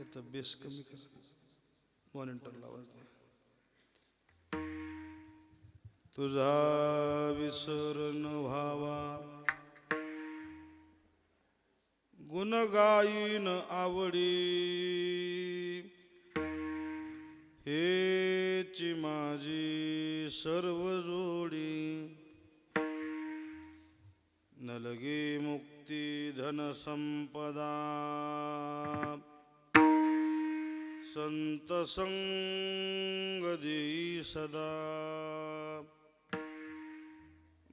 त्याचा बेस कमी कर, मॉनिटर लावायचं. तुझा विसर न व्हावा गुण गायीन आवडी, हेची माझी सर्व जोडी. न लगे मुक्ती धन संपदा, संत संग देई सदा.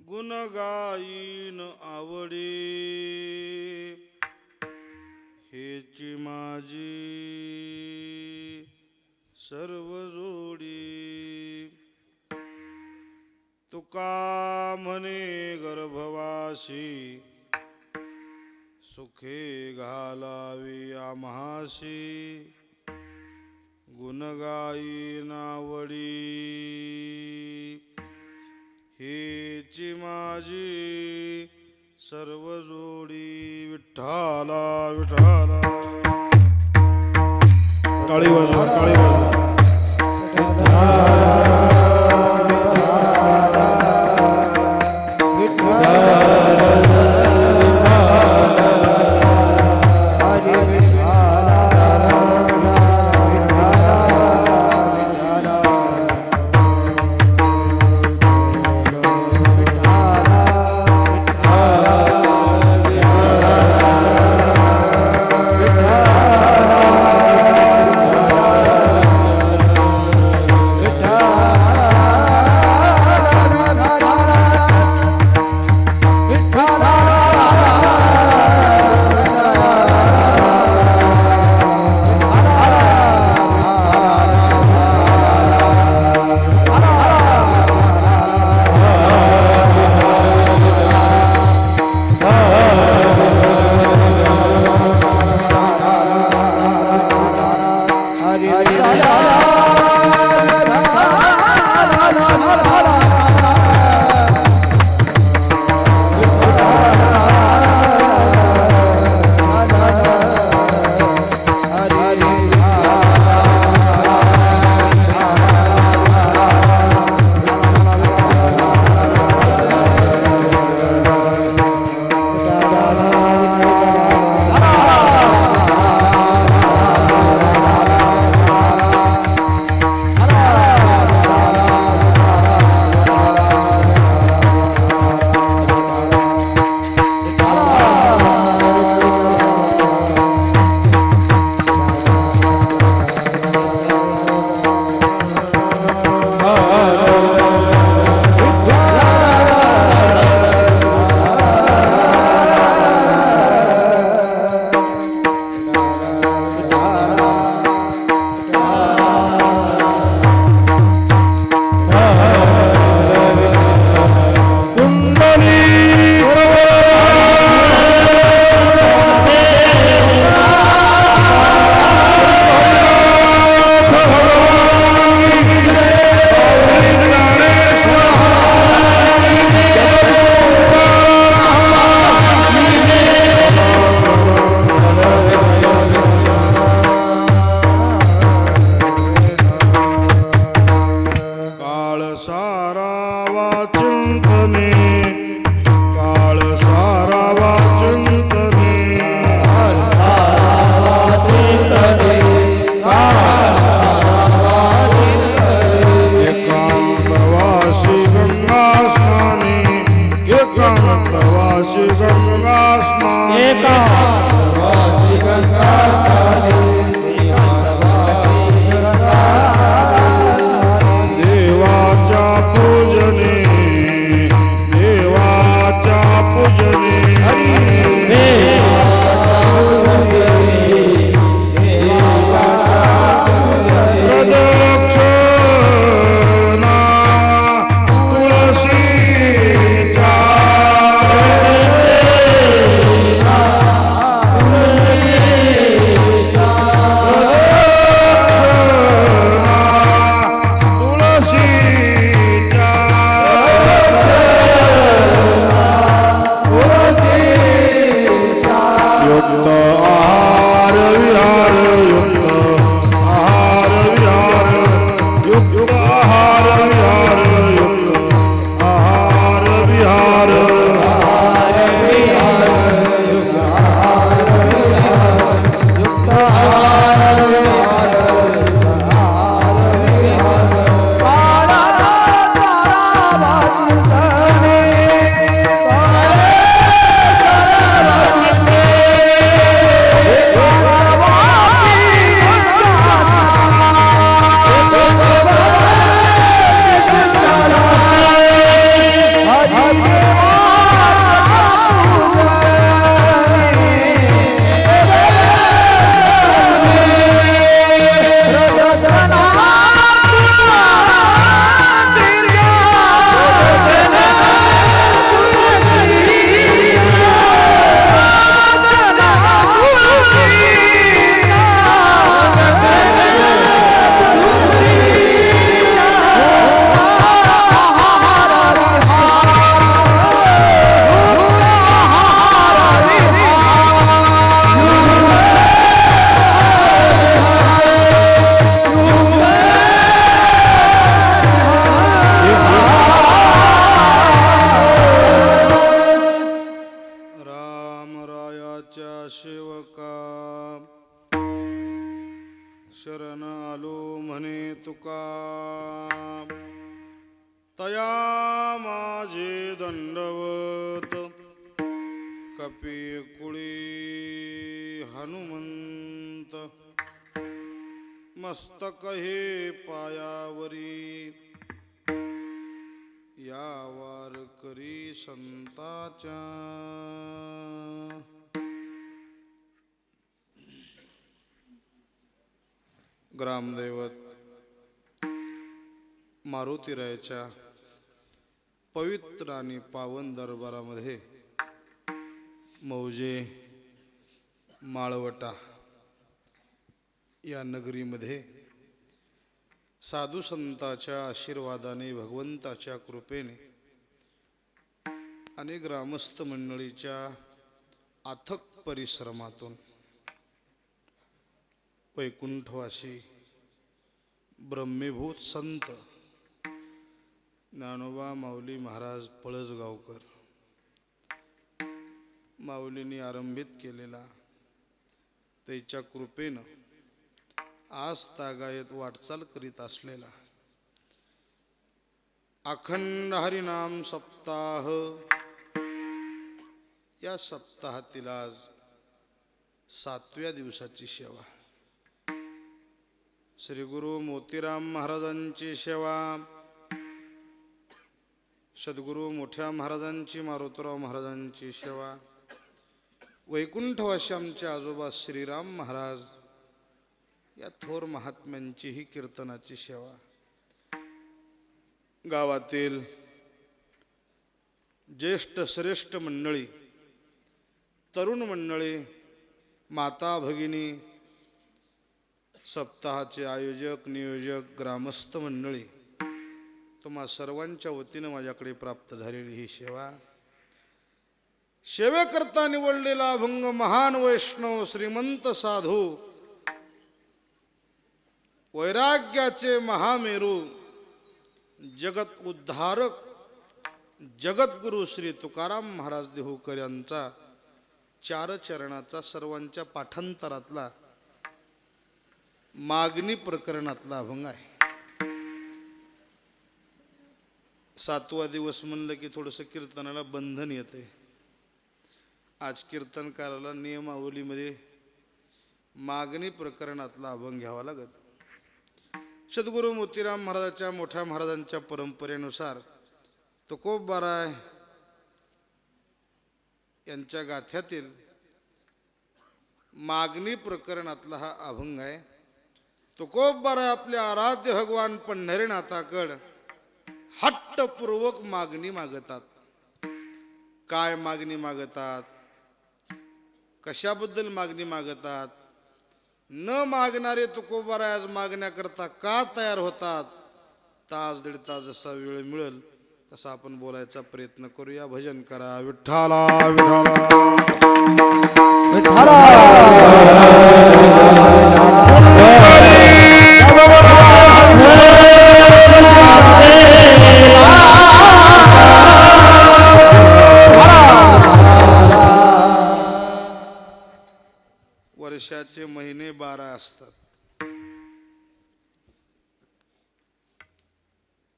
गुण गायीन आवडी, हेची माझी सर्व जोडी. तुका म्हणे गर्भवासी, सुखे घालावी आम्हासी. गुण गायीन आवडी, हेची माझी सर्व जोडी. विठ्ठला विठ्ठला. टाळी वाजवा, टाळी वाजवा. शरण आलो म्हणे तुका, तया माझे दंडवत. कपी कुळी हनुमंत, मस्तक हे पायावरी. या वारकरी संताच्या. ग्रामदैवत मारुतीरायाच्या पवित्र आणि पावन दरबारामध्ये मौजे माळवटा या नगरीमध्ये साधू संतांच्या आशीर्वादाने, भगवंताच्या कृपेने आणि ग्रामस्थ मंडळीच्या अथक परिश्रमातून वैकुंठवासी ब्रह्मीभूत संत ज्ञानोबा माऊली महाराज पळसगावकर माऊलींनी आरंभित केलेला, त्याच्या कृपेनं आज तागायत वाटचाल करीत असलेला अखंड हरिनाम सप्ताह, या सप्ताहातील आज 7व्या दिवसाची सेवा. श्री गुरु मोतीराम महाराजांची सेवा, सद्गुरु मोठ्या महाराजांची, मारुतीराव महाराजांची सेवा, वैकुंठवासी आमचे आजोबा श्रीराम महाराज या थोर महात्म्यांची ही कीर्तनाची सेवा. गावातील ज्येष्ठ श्रेष्ठ मंडळी, तरुण मंडळी, माता भगिनी, सप्ताहाचे आयोजक नियोजक, ग्रामस्थ मंडळी, तुम्हा सर्वांच्या वतीनं माझ्याकडे प्राप्त झालेली ही सेवा. सेवेकरता निवडलेला अभंग महान वैष्णव श्रीमंत साधू, वैराग्याचे महामेरू, जगत उद्धारक जगद्गुरु श्री तुकाराम महाराज देहूकर यांचा 4 चरणाचा सर्वांच्या पाठांतरातला मागणी प्रकरणातला अभंग आहे. 7वा दिवस म्हणलं की थोडंसं कीर्तनाला बंधन येते. आज कीर्तनकाराला नियमावलीमध्ये मागणी प्रकरणातला अभंग घ्यावा लागत. सद्गुरु मोतीराम महाराजांच्या मोठ्या महाराजांच्या परंपरेनुसार तुकोबाराय यांच्या गाथ्यातील मागणी प्रकरणातला हा अभंग आहे. तुकोबाराय आपल्या आराध्य भगवान पंढरीनाथाकड हट्टपूर्वक मागणी मागतात. काय मागणी मागतात, कशाबद्दल मागणी मागतात, न मागणारे तुकोबाराय आज मागण्याकरता का तयार होतात. तास दीड तास जसा वेळ मिळेल तसा आपण बोलायचा प्रयत्न करूया. भजन करा. विठ्ठला विठ्ठला वर्षाचे महिने 12 असतात.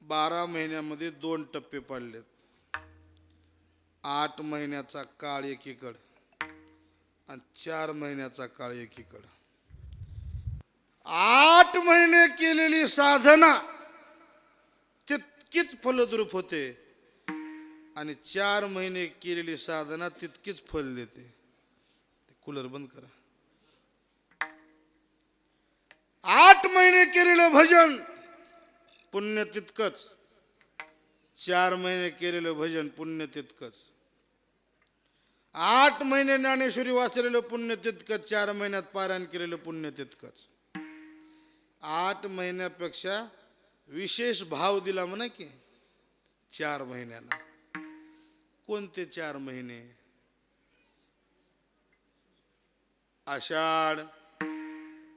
12 महिन्यामध्ये 2 टप्पे पडलेत. 8 महिन्याचा काळ एकीकडे आणि 4 महिन्याचा काळ एकीकडे. 8 महिने केलेली साधना तितकीच फलद्रूप होते आणि 4 महिने केलेली साधना तितकीच फल देते. कूलर बंद करा. 8 महिने केलेलं भजन पुण्य तितकंच, 4 महिने केलेलं भजन पुण्य तितकंच. 8 महिने ज्ञानेश्वरी वाचलेलं पुण्य तितकंच, 4 महिन्यात पारायण केलेलं पुण्य तितकंच. 8 महिन्यापेक्षा विशेष भाव दिला म्हणा की 4 महिन्याला. कोणते 4 महिने? आषाढ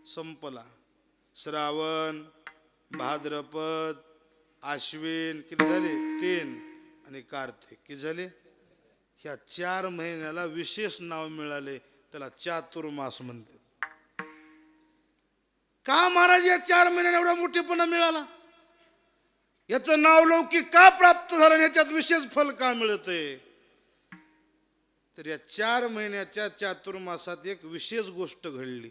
संपला, श्रावण, भाद्रपद, आश्विन किती झाले? 3 आणि कार्तिक किती झाले? ह्या 4 महिन्याला विशेष नाव मिळाले, त्याला चातुर्मास म्हणते. का महाराज या 4 महिन्यात एवढा मोठेपणा मिळाला? याचं नाव लौकिक का प्राप्त झालं? याच्यात विशेष फल का मिळतंय? तर या 4 महिन्याच्या चातुर्मासात एक विशेष गोष्ट घडली.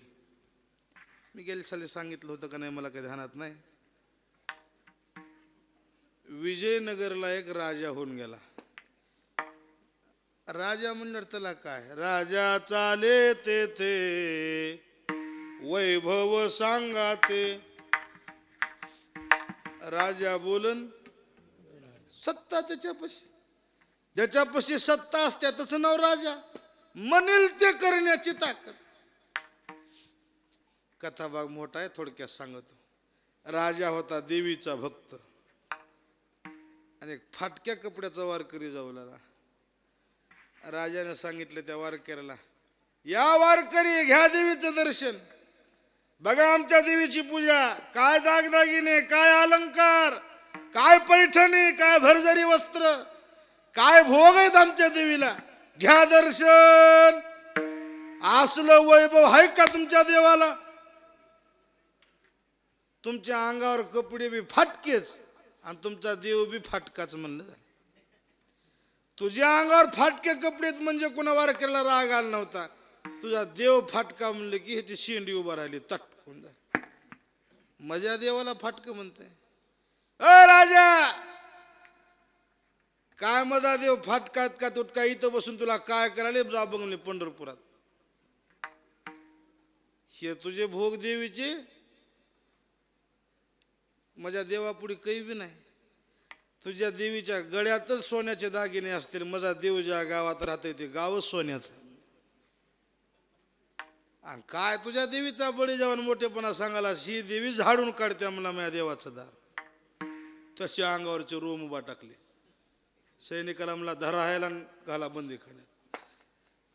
मी गेल्या साली सांगितलं होतं का नाही मला काही ध्यानात नाही. विजयनगरला एक राजा होऊन गेला. राजा म्हणणार त्याला काय, राजा चाले तेथे वैभव सांगा ते. राजा बोलन, सत्ता त्याच्यापाशी, ज्याच्यापाशी सत्ता असते तसं नाव राजा. म्हणेल ते करण्याची ताकद. कथा भाग मोठा आहे, थोडक्यात सांगतो. राजा होता देवीचा भक्त आणि एक फाटक्या कपड्याचा वारकरी जाऊ लागला. राजाने सांगितलं त्या वारकऱ्याला, या वारकरी घ्या देवीचं दर्शन, बघा आमच्या देवीची पूजा, काय दागदागिने, काय अलंकार, काय पैठणी, काय भरजरी वस्त्र, काय भोग आहेत आमच्या देवीला, घ्या दर्शन. असलं वैभव आहे का तुमच्या देवाला? तुमच्या अंगावर कपडे बी फाटकेच आणि तुमचा देव बी फाटकाच म्हणलं झालं. तुझ्या अंगावर फाटके कपडे म्हणजे कोणा वारकऱ्याला राग आला नव्हता. तुझा देव फाटका म्हणलं की ह्याची शेंडी उभा राहिली तटकून जा. मजा देवाला फाटक म्हणते. अ राजा, काय मजा देव फाटकात का तुटका, इथं बसून तुला काय करायला, जा बघले पंढरपुरात. हे तुझे भोग देवीचे, माझ्या देवापुढे काही बी नाही. तुझ्या देवीच्या गळ्यातच सोन्याचे दागिने असतील. माझा देव ज्या गावात राहते ते गावच सोन्याचं. आणि काय तुझ्या देवीचा बळी जाऊन मोठेपणा सांगायला, ही देवी झाडून काढते मला माझ्या देवाचं दार. तशा अंगावरचे रोम उभा टाकले. सैनिकाला मला धरायला घाला बंदीखान्यात.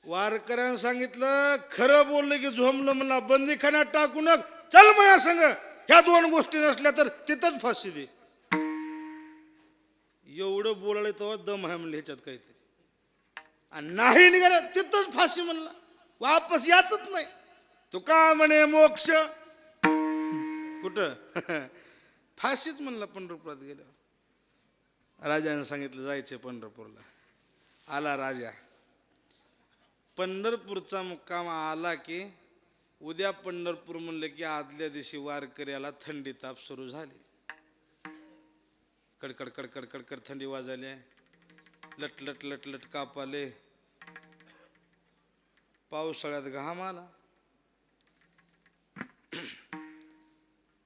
वारकऱ्यानं सांगितलं, खरं बोललं की झोमलं मला बंदीखान्यात टाकू नका, चल माझ्या संग. ह्या 2 गोष्टी नसल्या तर तिथंच फाशी दे. एवढं बोलायला तेव्हा दम आहे म्हणलं ह्याच्यात काहीतरी. आणि नाही निघाला तिथंच फाशी म्हणला, वापस यातच नाही. तू का म्हणे मोक्ष कुठं फाशीच म्हणला. पंढरपुरात गेल्यावर राजाने सांगितलं जायचे पंढरपूरला. आला राजा. पंढरपूरचा मुक्काम आला की उद्या पंढरपूर म्हणलं की आदल्या दिवशी वारकऱ्याला थंडी ताप सुरू झाली. कडकड कडकड कडकड थंडी वाजली. लटलट लटलट काप आले. पावसाळ्यात घाम आला.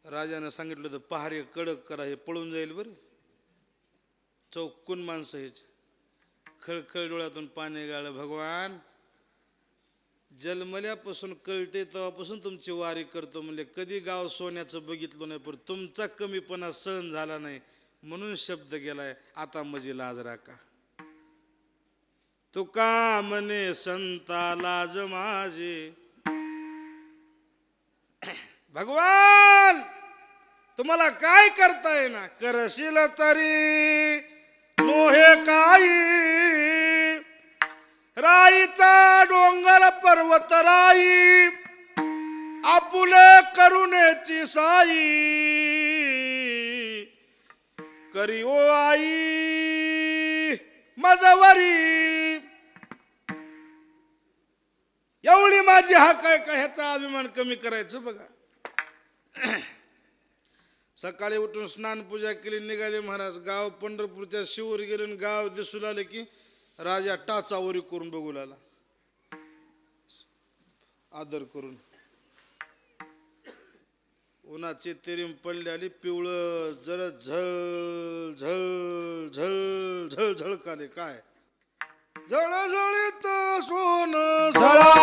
राजाने सांगितलं तर पहारे कडक करा, हे पळून जाईल बरं. चौकून माणसं हेच. खळखळ डोळ्यातून पाणी गाळलं. भगवान, जन्मल्यापासून कळते तेव्हापासून तुमची वारी करतो म्हणले, कधी गाव सोन्याचं बघितलं नाही, पण तुमचा कमीपणा सहन झाला नाही म्हणून शब्द गेलाय. आता मजी लाज राखा. तुका म्हणे संता लाज माझे. भगवान, तुम्हाला काय करताय ना, करशील तरी नोहे काही. राईचा डोंगर पर्वत राई, आपुले करुणेची साई. करी ओ आई माझ्यावरी. एवढी माझी हाक आहे का, ह्याचा अभिमान कमी करायचं बघा. सकाळी उठून स्नान पूजा केली, निघाले महाराज. गाव पंढरपूरच्या शिवर गेले. गाव दिसू लागले की राजा टाचावरी करून बघू लागला, आदर करून. उन्हाची तेरीम पडली आली. पिवळं जर झळ झळ झळ झळ झळकाले. काय झळझळीत सोन झळा.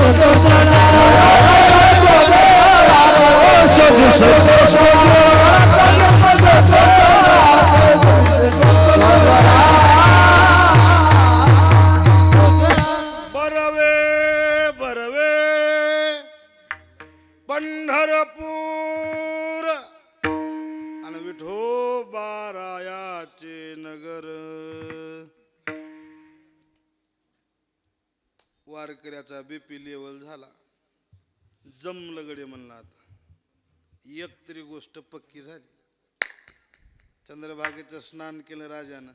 Thank you. पंढरपूर आणि विठोबारायाचे नगर. वारकऱ्याचा बीपी लेवल झाला. जमलं गडे म्हणला. आता एक तरी गोष्ट पक्की झाली. चंद्रभागेचं स्नान केलं राजानं,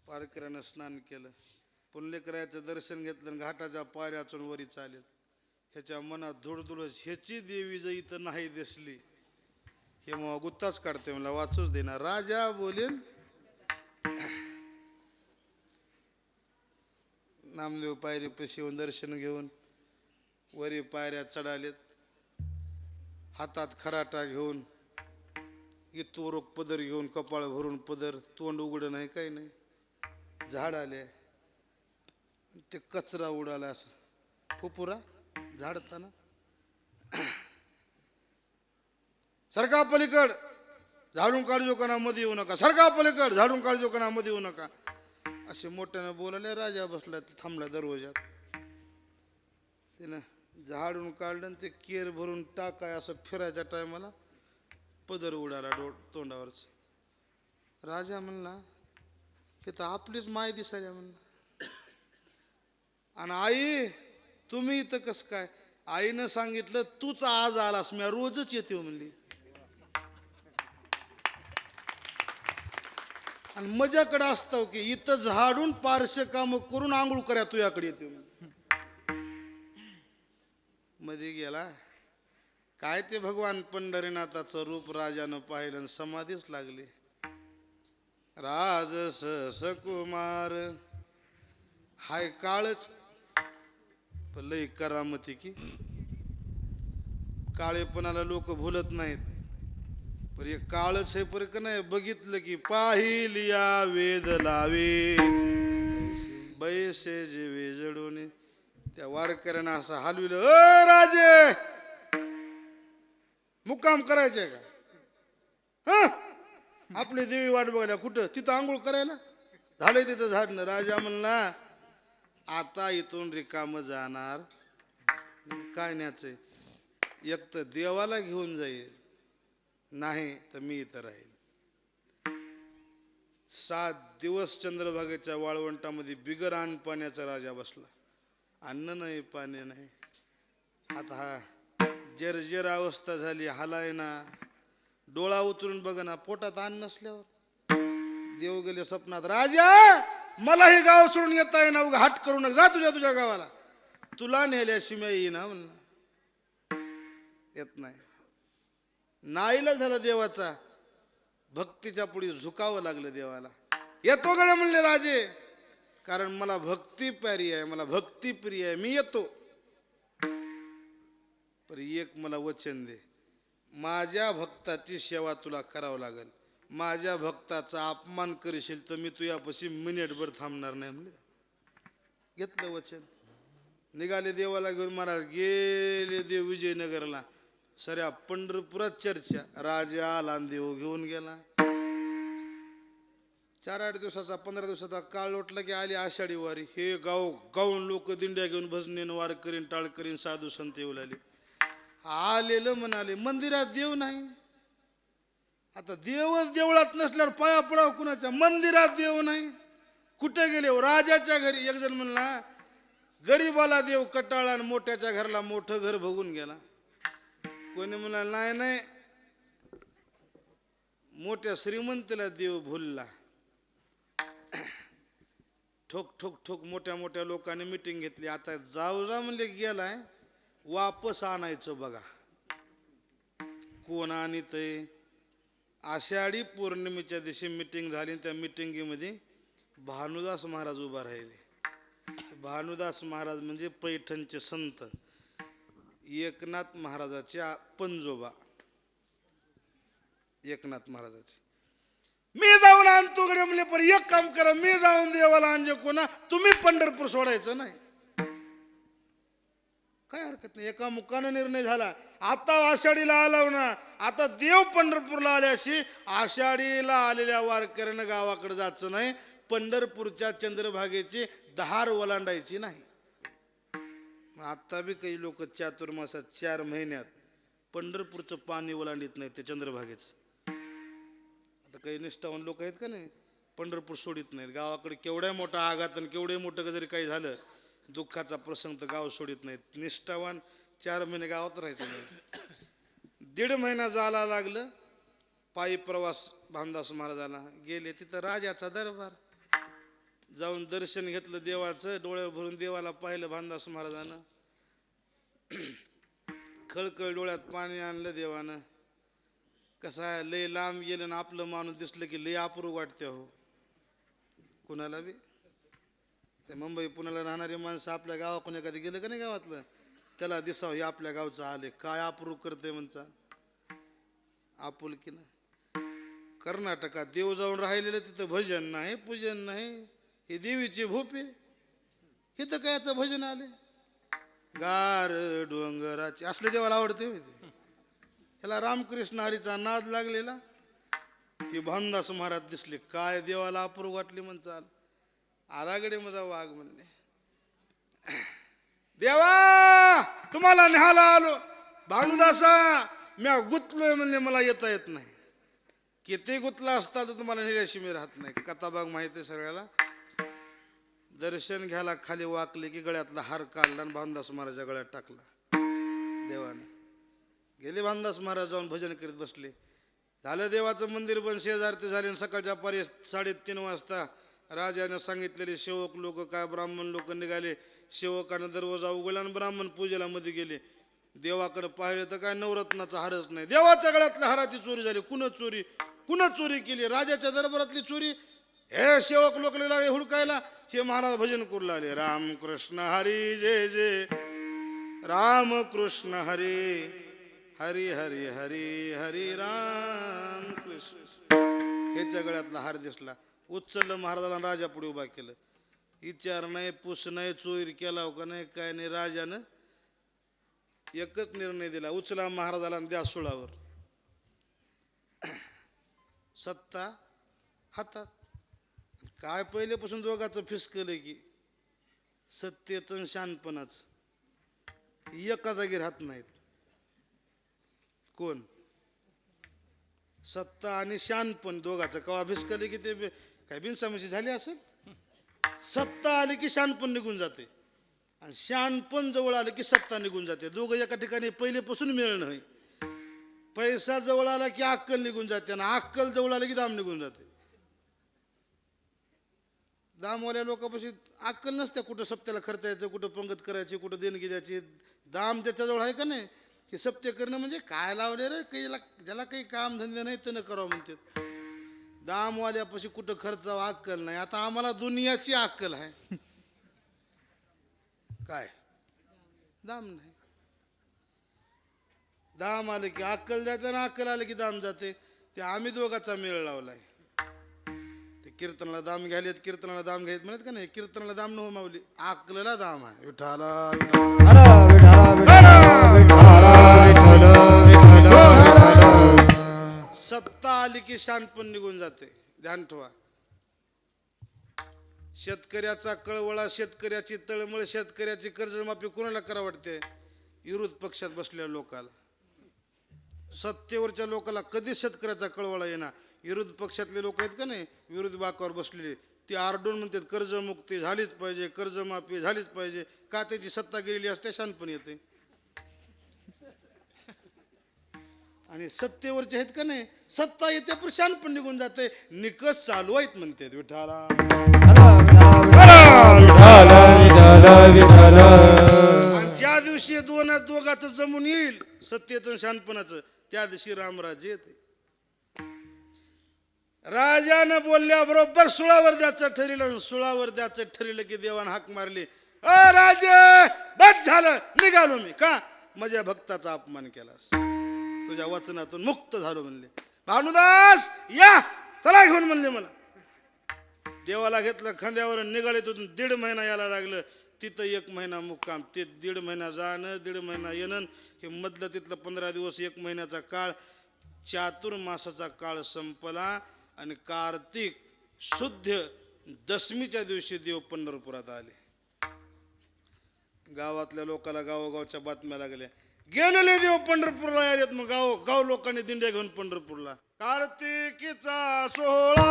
वारकऱ्यानं स्नान केलं, पुंडलिकरायाचं दर्शन घेतलं, घाटाच्या पायऱ्यातून वरी चालेल. ह्याच्या मनात धुडधुडच, ह्याची देवी जर इथं नाही दिसली हे मग गुत्ताच काढते, मला वाचूच देणार. राजा बोलेन नामदेव पायरी पशी येऊन दर्शन घेऊन वरी पायऱ्या चढालेत. हातात खराटा घेऊन, इतोरोक पदर घेऊन, कपाळ भरून पदर, तोंड उघडं नाही, काही नाही. झाड आले, ते कचरा उडाला असं फुपुरा झाडताना. सरका पलीकड, झाडून काढजो कणा मध्ये येऊ नका. सरका पलीकड, झाडून काढजो कणा मध्ये येऊ नका. असे मोठ्यानं बोलायला. राजा बसला थांबला दरवाजात. तिनं झाडून काढलं आणि ते केर भरून टाकाय असं फिरायच्या टायमाला पदर उडाला तोंडावरच. राजा म्हणला की तर आपलीच माय दिसायला म्हणला. आणि आई तुम्ही इथं कसं काय? आईनं सांगितलं तूच आज आलास, मी रोजच येते म्हणली. आणि मजाकडे असतो की इथं झाडून पारशे काम करून आंघोळ करा तुझ्याकडे येते. मध्ये गेला काय ते भगवान पंढरीनाथाचं रूप राजानं पाहिलं आणि समाधीच लागली. राजस सकुमार हाय काळच लई करामती की. काळेपणाला लोक भुलत नाहीत, पण एक काळच आहे पर का नाही. बघितलं की पाहिलिया वेद लावे बैसे जेवे जडोने. त्या वारकऱ्यांना असं हलविलं. अ राजे मुक्काम करायचंय का? हा आपली देवी वाट बघायला कुठं? तिथं आंघोळ करायला झालंय तिथं झाडणं. राजा म्हणला आता इथून रिकाम जाणार काय न्यायचंय? एक तर देवाला घेऊन जाईल, नाही तर मी इथं राहील. 7 दिवस चंद्रभागेच्या वाळवंटामध्ये बिगर अन्न पाण्याचा राजा बसला. अन्न नाही, पाणी नाही. आता हा जर्जर अवस्था झाली, हालाय ना, डोळा उतरून बघ ना, पोटात अन्न नसल्यावर. देव गेले स्वप्नात. राजा मला हे गाव सोडून येता आहे ना, उगा हट करू नका, जा तुझ्या गावाला. तुला नेल्याशिवाय येईना म्हणलं. येत नाही. नाईला झाला देवाचा. भक्तीच्या पुढे झुकावं लागलं देवाला. येतो गडे म्हणले राजे, कारण मला भक्ती प्यारी आहे, मला भक्ती प्रिय आहे, मी येतो. पण एक मला वचन दे, माझ्या भक्ताची सेवा तुला करावं लागेल. माझ्या भक्ताचा अपमान करशील तर मी तुझ्यापाशी मिनिटभर थांबणार नाही म्हणले. घेतलं वचन. निघाले देवाला घेऊन. महाराज गेले देव विजयनगरला. सऱ्या पंढरपुरात चर्चा. राजा आला आणि देव घेऊन गेला. 4-8 दिवसाचा 15 दिवसाचा काळ लोटला की आली आषाढी वारी. हे गाव गावून लोक दिंड्या घेऊन भजनेन वार करीन टाळ करीन साधू संत येऊ लागले. आलेलं म्हणाले मंदिरात देव नाही. आता देवच देवळात नसल्यावर पाया पडाव कुणाच्या? मंदिरात देव नाही. कुठे गेले? राजाच्या घरी. एक जण म्हणला गरीबाला देव कटाळा आणि मोठ्याच्या घरला मोठं घर बघून गेला. कोणी म्हणाला नाही नाही, मोठ्या श्रीमंतीला देव भुलला. ठोक ठोक ठोक मोठ्या मोठ्या लोकांनी मिटिंग घेतली. आता जाऊ जा म्हणले गेलाय, वापस आणायचं बघा. कोण आणितय? आषाढी पौर्णिमेच्या दिवशी मिटिंग झाली. त्या मिटिंगमध्ये भानुदास महाराज उभा राहिले. भानुदास महाराज म्हणजे पैठणचे संत, एकनाथ महाराजाचे पंजोबा. एकनाथ महाराजाचे. मी जाऊन आणतो कडे म्हणले, पण एक काम करा, मी जाऊन देवाला आणजे कोणा, तुम्ही पंढरपूर सोडायचं नाही. काय हरकत नाही. एका मुखानं निर्णय झाला. आता आषाढीला आला ना, आता देव पंढरपूरला आल्याशी आषाढीला आलेल्या वारकऱ्यानं गावाकडे जायचं नाही. पंढरपूरच्या चंद्रभागेची 10 ओलांडायची नाही. आता बी काही लोक चातुर्मासात 4 महिन्यात पंढरपूरचं पाणी ओलांडीत नाही ते चंद्रभागेचं. आता काही निष्ठावान लोक आहेत का नाही, पंढरपूर सोडित नाहीत. गावाकडे केवढ्या मोठा आघात आणि केवढे मोठं जरी काही झालं दुःखाचा प्रसंग तर गाव सोडित नाहीत. निष्ठावान 4 महिने गावात राहायचं नाही. 1.5 महिना जायला लागलं पायी प्रवास भामदास महाराजाला. गेले तिथं राजाचा दरबार, जाऊन दर्शन घेतलं देवाचं, डोळे भरून देवाला पाहिलं भामदास महाराजानं. खळखळ डोळ्यात पाणी आणलं देवानं. कसं आहे, लय लांब गेलं ना आपलं माणूस दिसलं की लय अपूर्व वाटते हो कुणाला बी. ते मुंबई पुण्याला राहणारी माणसं आपल्या गावाकडून एखादी गेलं का नाही गावातलं, त्याला दिसावं हे आपल्या गावचं आले, काय अपूर्व करते म्हणचा आपुलकीनं. कर्नाटकात देव जाऊन राहिलेलं, तिथं भजन नाही पूजन नाही, हे देवीचे भोपे. इथं कायचं भजन आले, गार डोंगराचे असले देवाला आवडते. ह्याला रामकृष्ण हरीचा नाद लागलेला की भामदास महाराज दिसले, काय देवाला अपूर्व वाटली म्हणचाल. आरागडे माझा वाघ म्हणले, देवा तुम्हाला न्यायला आलो. भानुदासा म्या गुतलोय म्हणले, मला येता येत नाही. किती गुतला असता तर तुम्हाला नेल्याशी मी राहत नाही. कथाभाग माहिती आहे सगळ्याला. दर्शन घ्यायला खाली वाकले की गळ्यातला हार काढला आणि भामदास महाराजच्या गळ्यात टाकला देवाने. गेले भामदास महाराज, जाऊन भजन करीत बसले. झालं देवाचं मंदिर बंद, शेजारती झाले. सकाळच्या पारी 3:30 वाजता राजाने सांगितलेले सेवक लोक काय ब्राह्मण लोक निघाले. सेवकानं दरवाजा उघडला आणि ब्राह्मण पूजेला मध्ये गेले. देवाकडे पाहिले तर काय नवरत्नाचा हारच नाही. देवाच्या गळ्यातल्या हाराची चोरी झाली. कुणं चोरी केली? राजाच्या दरबारातली चोरी. हे सेवक लोक लागले हुडकायला. हे महाराज भजन करू लागले, रामकृष्ण हरी जय जय, रामकृष्ण हरी हरी हरी हरी हरी राम कृष्ण. ह्याच्या गळ्यातला हार दिसला. उचललं महाराजाला, राजा पुढे उभा केलं. विचार नाही पुस नाही, चोरी केला का नाही काय नाही. राजानं एकच निर्णय दिला, उचला महाराजाला द्या सुळावर. सत्ता हातात. काय पहिलेपासून दोघाचं फिसकलं की सत्तेचं आणि शहाणपणाचं एका जागी राहत नाहीत. कोण? सत्ता आणि शहाणपण दोघाचं कवा फिसकले की ते काय बिनसामीची झाली असेल. सत्ता आली की शहाणपण निघून जाते आणि शहाणपण जवळ आलं की सत्ता निघून जाते. दोघं एका ठिकाणी पहिलेपासून मिळणं आहे. पैसा जवळ आला की अक्कल निघून जाते आणि अक्कल जवळ आलं की दाम निघून जाते. दामवाल्या लोकांपाशी अक्कल नसते, कुठं सप्त्याला खर्चायचं, कुठं पंगत करायची, कुठं देणगी द्यायची. दाम त्याच्याजवळ आहे का नाही की सप्ते करणं म्हणजे काय लावले रे काही, ज्याला काही काम धंदे नाही तर करावं म्हणतात. दामवाल्यापाशी कुठं खर्चावं अक्कल नाही. आता आम्हाला दुनियाची अक्कल आहे, काय दाम नाही. दाम आले की अक्कल जाते ना अक्कल आले की दाम जाते. ते आम्ही दोघाचा मेळ लावलाय. ते कीर्तनाला दाम घ्यायलेत, कीर्तनाला दाम घ्यायत म्हणत का नाही. कीर्तनाला दाम न माऊली, अक्कलला दाम आहे. विठाला सत्ता आली की शानपण निघून जाते. ध्यान ठेवा. शेतकऱ्याचा कळवळा, शेतकऱ्याची तळमळ, शेतकऱ्याची कर्जमाफी कोणाला करा वाटते? विरोध पक्षात बसलेल्या लोकाला. सत्तेवरच्या लोकांना कधीच शेतकऱ्याचा कळवळा येणार. विरोध पक्षातले लोक आहेत का नाही, विरोधी बाकावर बसलेले, ते आरडून म्हणतात कर्जमुक्ती झालीच पाहिजे, कर्जमाफी झालीच पाहिजे. का? त्याची सत्ता गेलेली असते, शानपण येते. आणि सत्तेवरचे आहेत का नाही, सत्ता येते पण शानपण निघून जाते. निकष चालू आहेत म्हणते विठाला. ज्या दिवशी दोघात जमून येईल सत्तेचं शानपणाचं, त्या दिवशी रामराज्य येते. राजानं बोलल्याबरोबर सुळावर द्यायचं ठरलं. सुळावर द्यायचं ठरलं की देवानं हाक मारली, अ राजे बस झालं, निघालो मी. का? माझ्या भक्ताचा अपमान केलास, तुझ्या वचनातून मुक्त झालो म्हणले. भानुदास या चला घेऊन म्हणले मला. देवाला घेतलं खांद्यावर, निघाले. तिथून 1.5 महिना यायला लागलं. तिथं 1 महिना मुक्काम, ते 1.5 महिना जाणं, 1.5 महिना येणं. हे मधलं तिथलं 15 दिवस, 1 महिन्याचा काळ, चातुर्मासाचा काळ संपला. आणि कार्तिक शुद्ध दशमीच्या दिवशी देव पंढरपुरात आले. गावातल्या लोकांना गावोगावच्या बातम्या लागल्या, गेलेले देव पंढरपूरला आलेत. मग गाव गाव लोकांनी दिंड्या घेऊन पंढरपूरला. कार्तिकीचा सोहळा,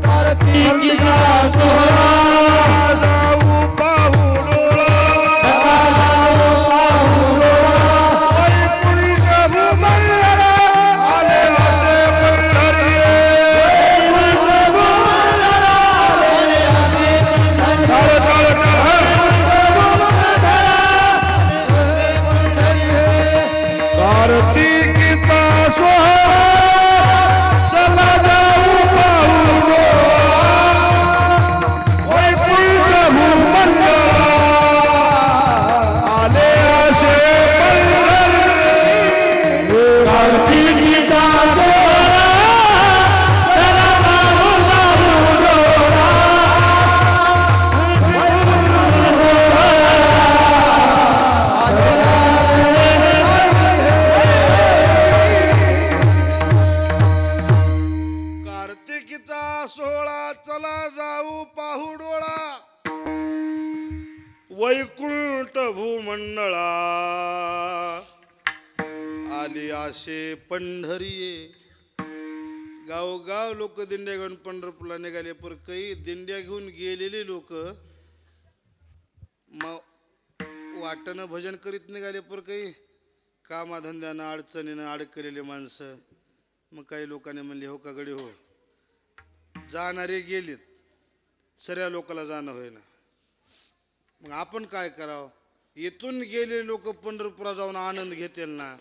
कार्तिकीचा सोहळा जाऊ पाहू डोळा, वैकुंठ भूमंडला आले असे पंढरी. कार्तिकीचा सोहळा चला जाऊ पाहू वैकुंठ भूमंडला आले असे कार्तिकीचा सोहळा चला जाऊ पाहू डोळा. कार्तिकीचा सोहळा चला जाऊ पाहू डोळा, वैकुंठ भूमंडळा आली असे पंढरीये. गावोगाव लोक दिंड्या घेऊन पंढरपूरला निघाले. पर काही दिंड्या घेऊन गेलेले लोक वाटणं भजन करीत निघाले. पर काही कामाधंद्यानं अडचणीनं अडकलेले माणसं. मग काही लोकांनी म्हणले, हो का गडी हो, जाणारे गेलेत, सऱ्या लोकाला जाणं होईना, मग आपण काय करावं. इथून गेले लोक पंढरपुरात जाऊन आनंद घेतील ना.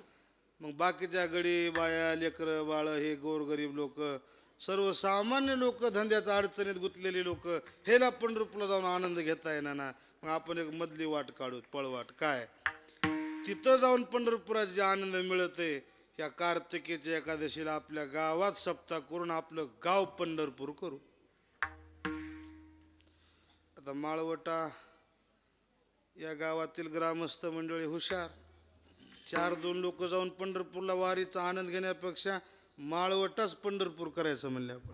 मग बाकीच्या गडी बाया लेकरं बाळ हे गोरगरीब लोक, सर्वसामान्य लोक, धंद्याच्या अडचणीत गुंतलेले लोक, हेला पंढरपूरला जाऊन आनंद घेता येणार ना. मग आपण एक मधली वाट काढू, पळवाट. काय तिथं जाऊन पंढरपुरात जे आनंद मिळते, या कार्तिकीच्या एकादशीला आपल्या गावात सप्ताह करून आपलं गाव पंढरपूर करू. आता माळवटा या गावातील ग्रामस्थ मंडळी हुशार. 4-2 लोक जाऊन पंढरपूरला वारीचा आनंद घेण्यापेक्षा माळवटाच पंढरपूर करायचं म्हणले आपण.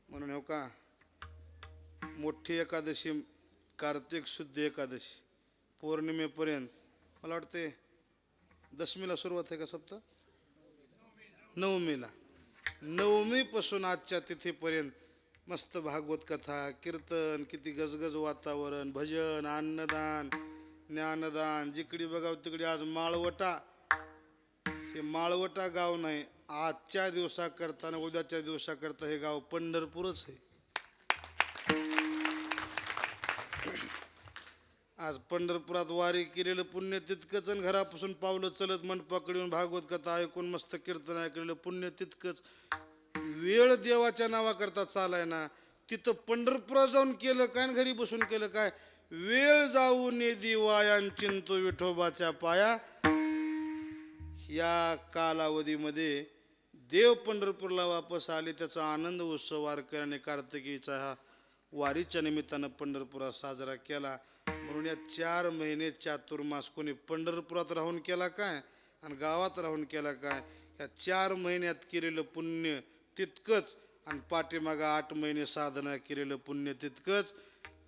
म्हणून हो का, मोठी एकादशी, कार्तिक शुद्ध एकादशी, पौर्णिमेपर्यंत, मला वाटते दशमीला सुरुवात आहे का सप्ताह, नवमीला, नवमीपासून आजच्या तिथीपर्यंत मस्त भागवत कथा, कीर्तन, किती गजगज वातावरण, भजन, अन्नदान, ज्ञानदान. जिकडे बघाव तिकडे आज माळवटा. हे माळवटा गाव नाही, आजच्या दिवसाकरता, उद्याच्या दिवसाकरता हे गाव पंढरपूरच आहे. आज पंढरपुरात वारी केलेलं पुण्य तितकंच, आणि घरापासून पावलं चलत मंडपाकडून भागवत कथा ऐकून मस्त कीर्तन ऐकलेलं पुण्य तितकंच. वेळ देवाच्या नावाकरता चालाय ना, तिथं पंढरपुरात जाऊन केलं काय आणि घरी बसून केलं काय. वेळ जाऊन दिवायां चिंतो विठोबाच्या पाया. या कालावधीमध्ये देव पंढरपूरला वापस आले, त्याचा आनंद उत्सव वारकऱ्याने कार्तिकीचा हा वारीच्या निमित्तानं पंढरपुरात साजरा केला. म्हणून या 4 महिने चातुर्मास कोणी पंढरपुरात राहून केला काय आणि गावात राहून केला काय. या 4 महिन्यात केलेलं पुण्य तितकंच, आणि पाठीमागं 8 महिने साधना केलेलं पुण्य तितकंच.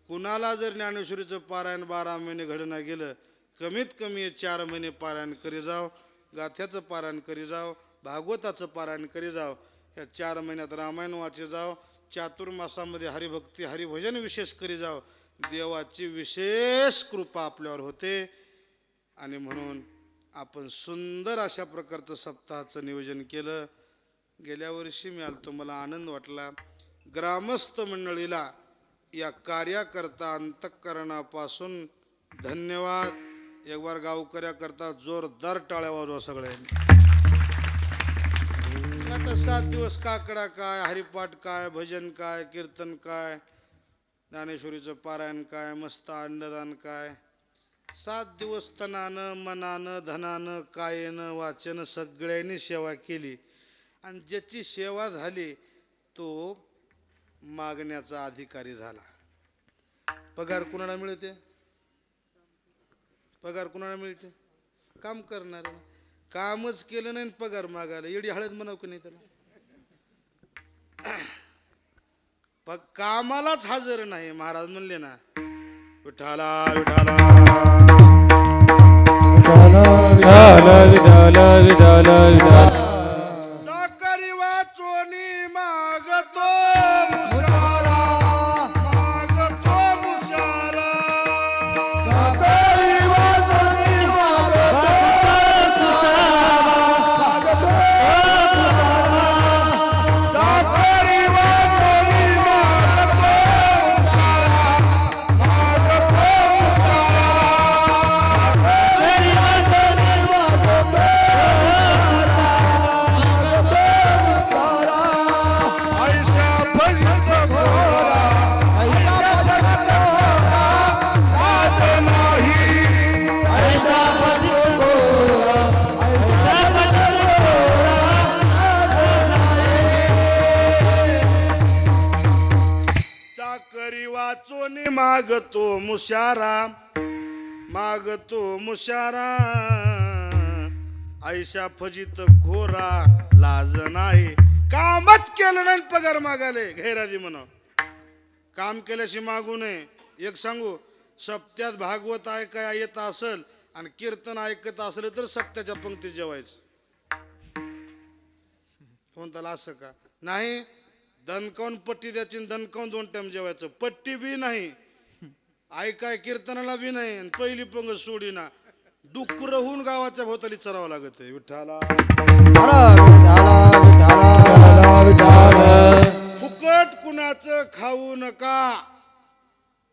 कुणाला जर ज्ञानेश्वरीचं पारायण 12 महिने घडणं गेलं, कमीत कमी 4 महिने पारायण करी जाव, गाथ्याचं पारायण करी जाव, भागवताचं पारायण करी जाव. या 4 महिन्यात रामायण वाचे जाव, चातुर्मासामध्ये हरिभक्ती हरिभजन विशेष करी जाव. देवाची विशेष कृपा आपल्यावर होते. आणि म्हणून आपण सुंदर अशा प्रकारचं सप्ताहाचं नियोजन केलं. गेल्या वर्षी मी आलतो, मला आनंद वाटला. ग्रामस्थ मंडळीला या कार्याकरता अंतःकरणापासून धन्यवाद. एक बार गावकऱ्याकरता जोरदार टाळ्या वाजवा सगळ्यांनी. आता 7 दिवस काकडा काय, हरिपाठ काय, भजन काय, कीर्तन काय, ज्ञानेश्वरीचं पारायण काय, मस्त अन्नदान काय. 7 दिवस तनानं मनानं धनानं कायेनं वाचन सगळ्यांनी सेवा केली. आणि ज्याची सेवा झाली तो मागण्याचा अधिकारी झाला. पगार कुणाला मिळते? पगार कुणाला मिळते? काम करणार. कामच केलं नाही पगार मागायला, एवढी हळद म्हणाव की नाही त्याला. कामालाच हजर नाही. महाराज म्हणले ना, विठाला विठाला चाकरी वाचोनी मागतो मुशारा मागतो मुशारा चाकरी वाचोनी मागतो मुशारा मागतो मुशारा ऐशा भजत घोरा ऐशा भजत घोरा आज नाही चाकरी वाचोनी मागतो मुशारा मागतो मुशारा ऐशा फजित घोरा लाज नाही कामच केलं नाही पगार मागाले गैराजी म्हणा काम केल्याशी मागू नये एक सांगू सप्त्यात भागवत ऐकाय येत असेल आणि कीर्तन ऐकत असलं तर सप्त्याच्या पंक्ती जेवायचं कोणताला असं का नाही दणकावून पट्टी द्यायची आणि दणकावून 2 टाइम जेवायचं पट्टी बी नाही ऐकाय कीर्तनाला बी नाही आणि पहिली पंग सोडी ना डुकर होऊन गावाच्या भोवताली चरावं लागत आहे विठ्ठाला फुकट कुणाचं खाऊ नका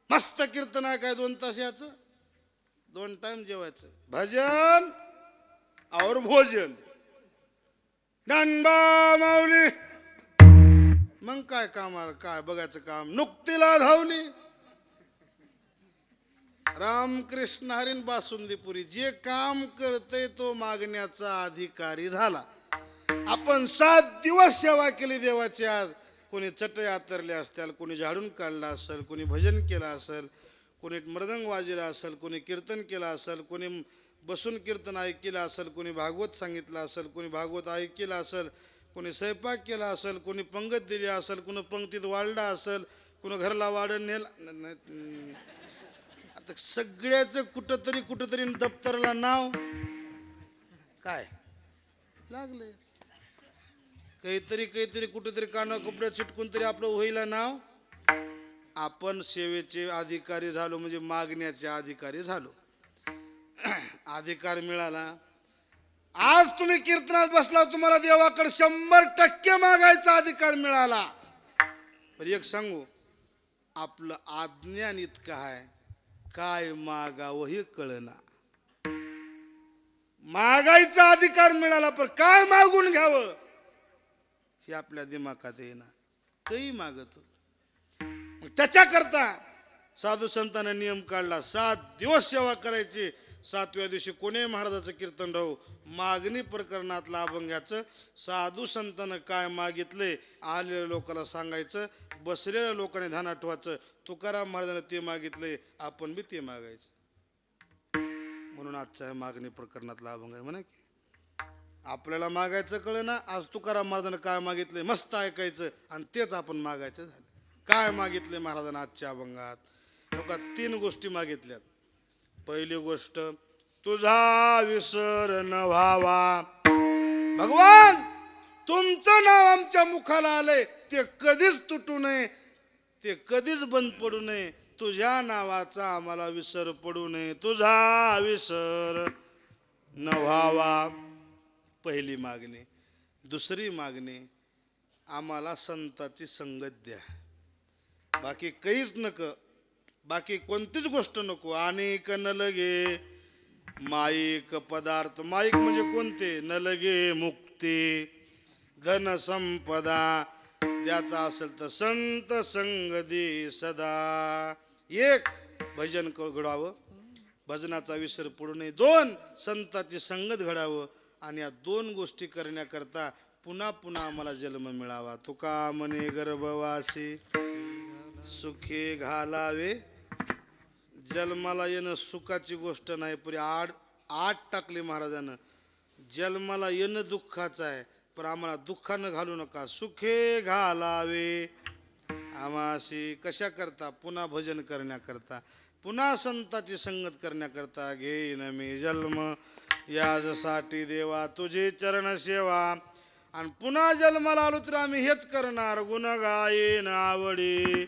मस्त कीर्तन आहे काय 2 तास याचं 2 टाइम जेवायचं भजन और भोजन ज्ञानबा माऊली मग काय कामाला काय बघायचं काम नुकतीला धावली रामकृष्ण हरीन बासुंदीपुरी जे काम करते तो मागण्याचा अधिकारी झाला आपण 7 दिवस सेवा केली देवाची आज कोणी चटई आतरल्या असतील कोणी झाडून काढला असेल कोणी भजन केलं असेल कोणी मृदंग वाजला असेल कोणी कीर्तन केलं असेल कोणी बसून कीर्तन ऐकलं असेल कोणी भागवत सांगितलं असेल कोणी भागवत ऐकलं असेल कोणी स्वयंपाक केला असेल कोणी पंगत दिली असेल कोणी पंक्तीत वाढला असेल कोणी घरला वाढण नेला आता सगळ्याचं कुठंतरी दप्तरला नाव काय लागले काहीतरी कुठेतरी काना कपड्या चिटकून तरी आपलं होईला नाव आपण सेवेचे अधिकारी झालो म्हणजे मागण्याचे अधिकारी झालो अधिकार मिळाला आज तुम्ही कीर्तनात बसला तुम्हाला देवाकडे 100% मागायचा अधिकार मिळाला पण एक सांगू आपलं अज्ञान इतकं आहे काय मागावं हे कळना मागायचा अधिकार मिळाला पण काय मागून घ्यावं हे आपल्या दिमागात येईना काही मागत त्याच्याकरता साधू संतांना नियम काढला 7 दिवस सेवा करायची 7व्या दिवशी कोणी महाराजाचं कीर्तन राहू मागणी प्रकरणातलं अभंगाचं साधू संतांना काय मागितले आलेल्या लोकांना सांगायचं बसलेल्या लोकांनी ध्यान आठवायचं तुकाराम महाराजांना ते मागितले आपण बी ते मागायचं म्हणून आजचा आहे मागणी प्रकरणातला अभंग आहे म्हणा की आपल्याला मागायचं कळ ना आज तुकाराम महाराजांना काय मागितले मस्त ऐकायचं आणि तेच आपण मागायचं झालं काय मागितले महाराजांना आजच्या अभंगात लोका 3 गोष्टी मागितल्यात पहिली गोष्ट तुझा विसर न व्हावा भगवान तुमचं नाव आमच्या मुखाला आलंय ते कधीच तुटू नये ते कधीच बंद पडू नये तुझ्या नावाचा आम्हाला विसर पडू नये तुझा विसर न व्हावा पहिली मागणी दुसरी मागणी आम्हाला संताची संगत द्या बाकी काहीच नको बाकी कोणतीच गोष्ट नको अनेक न लगे माईक पदार्थ माईक म्हणजे कोणते न लगे मुक्ती घन संपदा द्याचा असेल तर संत संग दे सदा एक भजन घडावं भजनाचा विसर पडू नये 2 संताची संगत घडावं आणि या 2 गोष्टी करण्याकरता पुन्हा पुन्हा आम्हाला जन्म मिळावा तुका म्हणे गर्भवासी सुखे घालावे जन्माला येणं सुखाची गोष्ट नाही पुरी आठ टाकली महाराजानं जन्माला येणं दुःखाचं आहे पण आम्हाला दुःखानं घालू नका सुखे घालावे आमाशी कशा करता पुन्हा भजन करण्याकरता पुन्हा संताची संगत करण्याकरता घेईन मी जन्म, याजसाठी देवा तुझी चरण सेवा. आणि पुन्हा जन्माला आलो तर आम्ही हेच करणार, गुण गायेन आवडी,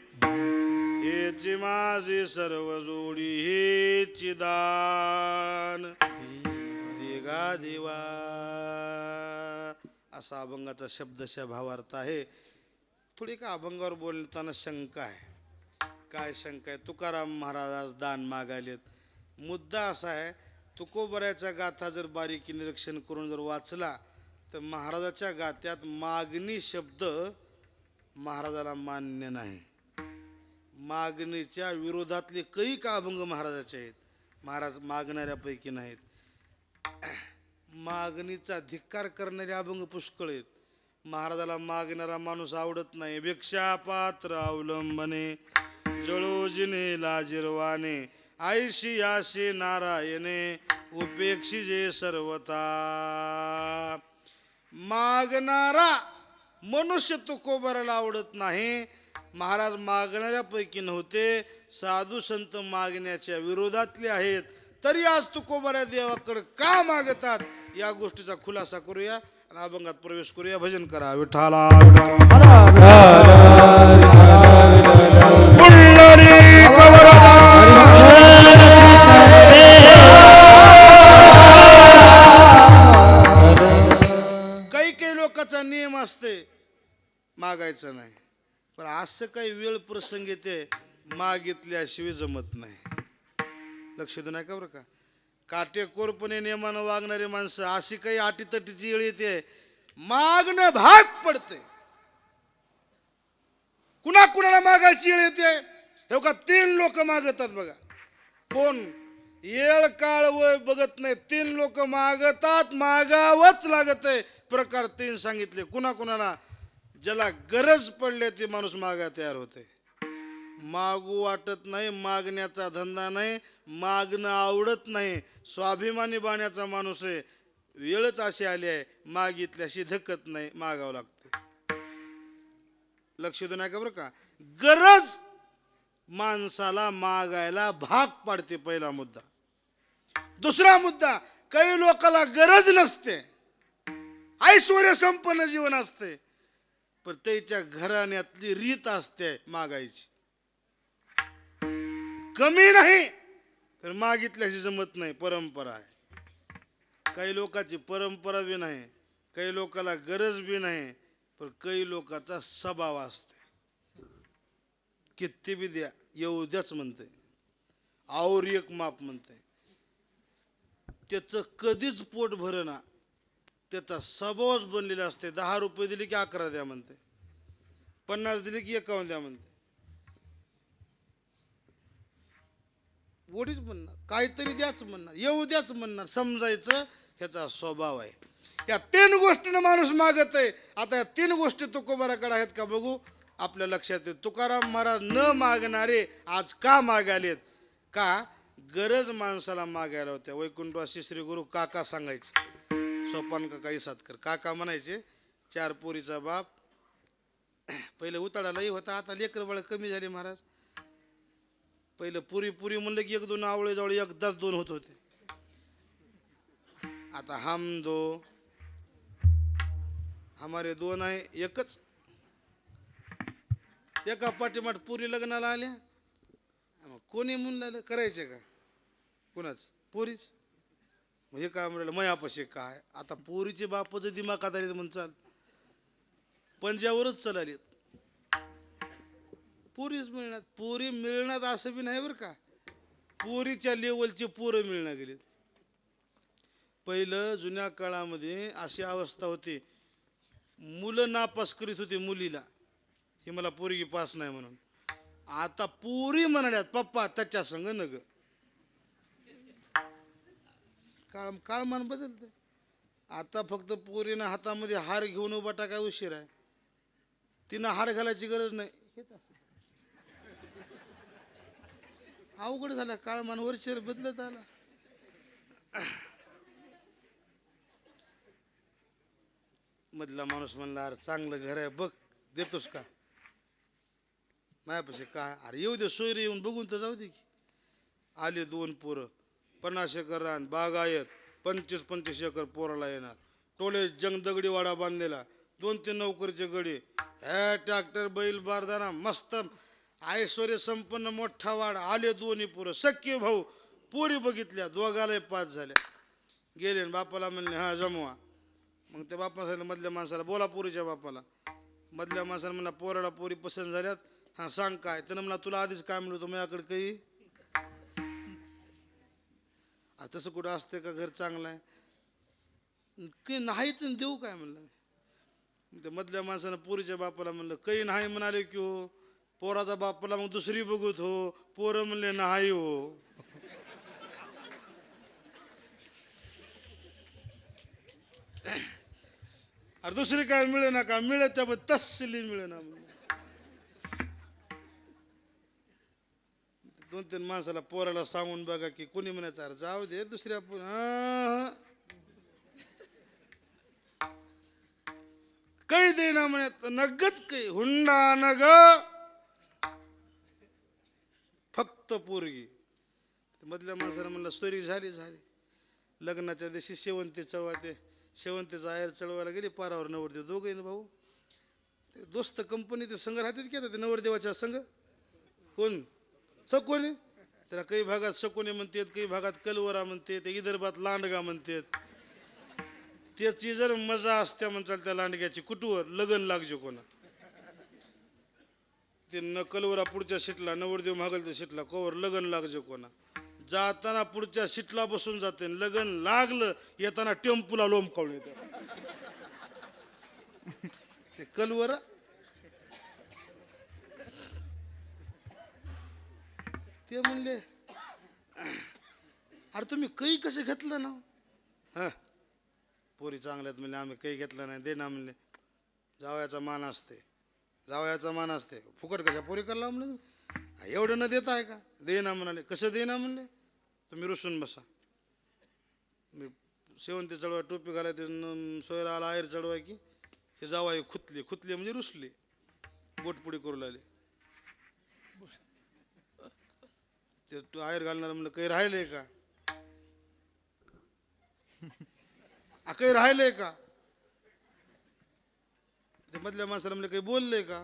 हेची माझी सर्व जोडी, हेची दान देगा देवा. असा अभंगाचा शब्दशः भावार्थ आहे. थोडी का अभंगावर बोलताना शंका आहे. काय शंका आहे? तुकाराम महाराज आज दान मागायलेत. मुद्दा असा आहे, तुकोबऱ्याच्या गाथा जर बारीकी निरीक्षण करून जर वाचला तर महाराजाच्या गात्यात मागणी शब्द महाराजाला मान्य नाही. मागणीच्या विरोधातले काही का अभंग महाराजाचे आहेत. महाराज मागणाऱ्यापैकी नाहीत. मागणीचा धिक्कार करणारे अभंग पुष्कळ आहेत. महाराजाला मागणारा माणूस आवडत नाही. भिक्षा पात्र अवलंबने, जळो जिने लाजिरवाने, आयशी आशी नारायणे, उपेक्षिजे सर्वता. मागणारा मनुष्य तुकोबराला आवडत नाही. महाराज मागणाऱ्यापैकी नव्हते. साधू संत मागण्याच्या विरोधातले आहेत. तरी आज तुकोबऱ्या देवाकडे का मागतात या गोष्टीचा खुलासा करूया आणि अभंगात प्रवेश करूया. भजन करा विठाला. काही काही लोकांचा नियम असते मागायचं नाही, पण असं काही वेळ प्रसंग येते मागितल्याशिवाय जमत नाही. लक्ष देऊ नका बरं का. काटेकोरपणे नियमानं वागणारी माणसं अशी काही अटीतटीची वेळ येते मागणं भाग पडते. कुणा कुणाला मागायची वेळ येते. हे का 3 लोक मागतात बघा. कोण? येळ काळ वय बघत नाही. 3 लोक मागतात, मागावंच लागत आहे. प्रकार 3 सांगितले. कुणा कुणाला? ज्याला गरज पडले ते माणूस मागा तयार होते. मागू वाटत नाही, मागण्याचा धंदा नाही, मागणं आवडत नाही, स्वाभिमानी बाण्याचा माणूस आहे. वेळच अशी आली आहे मागितल्याशी धकत नाही, मागावं लागतं. लक्ष देऊ नका बरं का. गरज माणसाला मागायला भाग पाडते. पहिला मुद्दा. दुसरा मुद्दा, काही लोकांना गरज नसते, ऐश्वर्य संपन्न जीवन असते, पण त्याच्या घराण्यातली रीत असते मागायची. कमी नाही तर मागितल्याशी जमत नाही, परंपरा आहे. काही लोकांची परंपरा बी नाही, काही लोकांना गरज बी नाही, पण काही लोकांचा स्वभाव असते. किती बी द्या येऊ द्याच म्हणते, और एक माप म्हणते. त्याचं कधीच पोट भरेना, त्याचा स्वभावच बनलेला असते. 10 रुपये दिले की 11 द्या म्हणते, 50 दिले की 51 द्या म्हणते. वडीच म्हणणार, काहीतरी द्याच म्हणणार, येऊ द्याच म्हणणार. समजायचं ह्याचा स्वभाव आहे. या 3 गोष्टीनं माणूस मागत आहे. आता या 3 गोष्टी तुकोबाराकडे आहेत का बघू. आपल्या लक्षात येईल. तुकाराम महाराज न मागणारे आज का मागालेत? का? गरज माणसाला मागायला होत्या. वैकुंठवासी श्री गुरु काका सांगायचे, सोपान काका इसादकर काका म्हणायचे. 4 पोरीचा बाप. पहिले उताळालाही होता, आता लेकर बाळ कमी झाले महाराज. पहिलं पुरी पुरी म्हणलं की 1-2 आवळे जवळ एकदाच 2 होत होते. आता हम 2 हमारे 2 आहे, एकच. एका पाठीमाठ पुरी लग्नाला आल्या. कोणी म्हणलं करायचे का? कुणाच? पोरीच. हे काय म्हणलं मयापाशी काय. आता पोरीचे बापाचं दिमागात आले म्हणून चाल, पंजावरच चलाले. पोरीच मिळणार. पोरी मिळणार असं बी नाही बरं का. पोरीच्या लेवलचे पोरं मिळणार गेले. पहिलं जुन्या काळामध्ये अशी अवस्था होती, मुलं नापास करीत होते मुलीला, ही मला पोरगी पास नाही म्हणून. आता पोरी म्हणाल्यात पप्पा त्याच्या संग नग. काळमान बदलते. आता फक्त पोरीनं हातामध्ये हार घेऊन उभा टाकाय उशीर आहे. तिनं हार घालायची गरज नाही. अवघड झाला. काळमान वर्षभर बदलत आला. मधला माणूस म्हणला, अरे चांगलं घर आहे बघ, देतोस का? मायापाशी काय? अरे येऊ दे, सोयरे येऊन बघून तर जाऊ दे की. आले 2 पोरं, 50 एकर रान बागायत, 25-25 एकर पोराला येणार, टोले जंग दगडी वाडा बांधलेला, 2-3 नोकरीचे गडी, ह्या ट्रॅक्टर बैल बारदाना मस्त ऐश्वर्य संपन्न मोठा वाडा. आले 2 पोरं सख्खे भाऊ, पोरी बघितल्या, दोघाला 5 झाल्या. गेले आणि बापाला म्हणले हा जमवा. मग त्या बापा सांगितलं मधल्या माणसाला, बोला पोरीच्या बापाला. मधल्या माणसाला म्हणला पोराला पोरी पसंत झाल्यात, हा सांग काय. त्यानं म्हणला तुला आधीच काय म्हणलं होतं माझ्याकडे काही. तसं कुठं असते का, घर चांगलं आहे काही नाहीच देऊ काय म्हणलं. त्या मधल्या माणसानं पोरीच्या बापाला म्हणलं काही नाही म्हणाले की हो. पोराचा बापाला मग दुसरी बघूत हो. पोरं म्हणले नाही हो. अरे दुसरी काय मिळे ना का, मिळत त्या तसली मिळे ना. 2-3 माणसाला पोराला सांगून बघा की कोणी म्हणायचं अरे जाऊ दे दुसऱ्या काही देना म्हणत नगच काही हुंडा नग फक्त पोरगी. मधल्या माणसाला म्हणलं स्टोरी झाली. लग्नाच्या दिवशी शेवंतीचा आयर चढवायला गेली पारावर नवरदेव दोघे ना भाऊ. ते दोस्त कंपनी ते संघ राहतात की ते नवरदेवाच्या संघ कोण सकोने. त्याला काही भागात सकोने म्हणतात, काही भागात कलवरा म्हणते, ते विदर्भात लांडगा म्हणतात. त्याची जर मजा असते म्हणचाल त्या लांडग्याची कुटूवर लगन लागजे कोणा. ते न कलवरा पुढच्या सीटला, नवरदेव मागलच्या सीटला कवर लगन लागजे कोणा. जाताना पुढच्या सीटला बसून जाते, लगन लागलं येताना टेम्पूला लोंबकावून येत. ते कलवरा ते म्हणले अरे तुम्ही काही कसे घेतलं ना. हा पोरी चांगल्यात म्हणले आम्ही काही घेतलं नाही दे ना म्हणले. जावयाचा मान असते फुकट कशा पोरी करला म्हणले. एवढं न देता आहे का, दे ना म्हणाले. कसं दे ना म्हणले, तुम्ही रुसून बसा. मी शेवंती चढवाय टोपी घालायचे सोयरा आला आयर चढवाय की हे जावाय खुतली म्हणजे रुसली बोटपुडी करू लागले. ते तू आयर घालणार म्हणलं काही राहिलंय का, काही राहिलंय का. ते मधल्या माणसाला म्हणलं काही बोललंय का.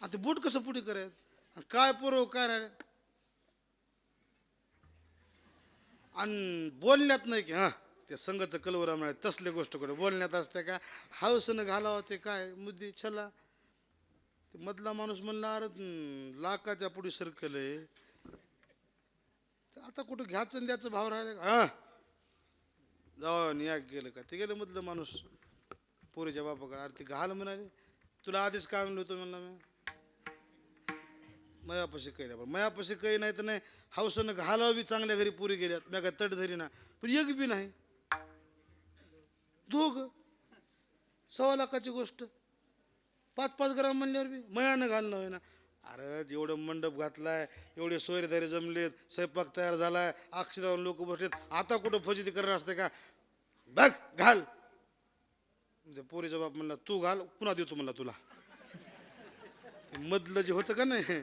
आता बोट कसं पुढे करायचं काय पोरव काय राहिलं. आणि बोलण्यात नाही की हा ते संघाचं कलवरा मिळाले तसले गोष्ट कडे बोलण्यात असते का. हाऊसनं घालावं ते काय मुद्दी छला. ते मधला माणूस म्हणला अरे लाखाच्या पुढे सर्कल आहे आता कुठं घ्यायचं द्यायचं भाव राहिले का. हा जाऊ या गेलं का. ते गेलं मधलं माणूस पोरीच्या बापाकडे. अरे ते घाल म्हणाले तुला आधीच काय म्हणलं होतं म्हणला मी मयापाशी काही नाही. मयापाशी काही नाही तर नाही हाऊसनं घालावं बी चांगल्या घरी पुरी गेल्यात मी काय तट धरी ना पण एक बी नाही. 2 सव्वा लाखाची गोष्ट 5-5 ग्राम म्हणल्यावर बी मयानं घालणं होय ना. अरे जेवढं मंडप घातलाय एवढे सोयरेदारी जमलेत स्वयंपाक तयार झालाय अक्षदावर लोक बसलेत आता कुठं फजिती करणार असते का. बघ घाल. पोरीचा बाप म्हणला तू घाल पुन्हा देतो म्हणला तुला. मधलं जे होतं का नाही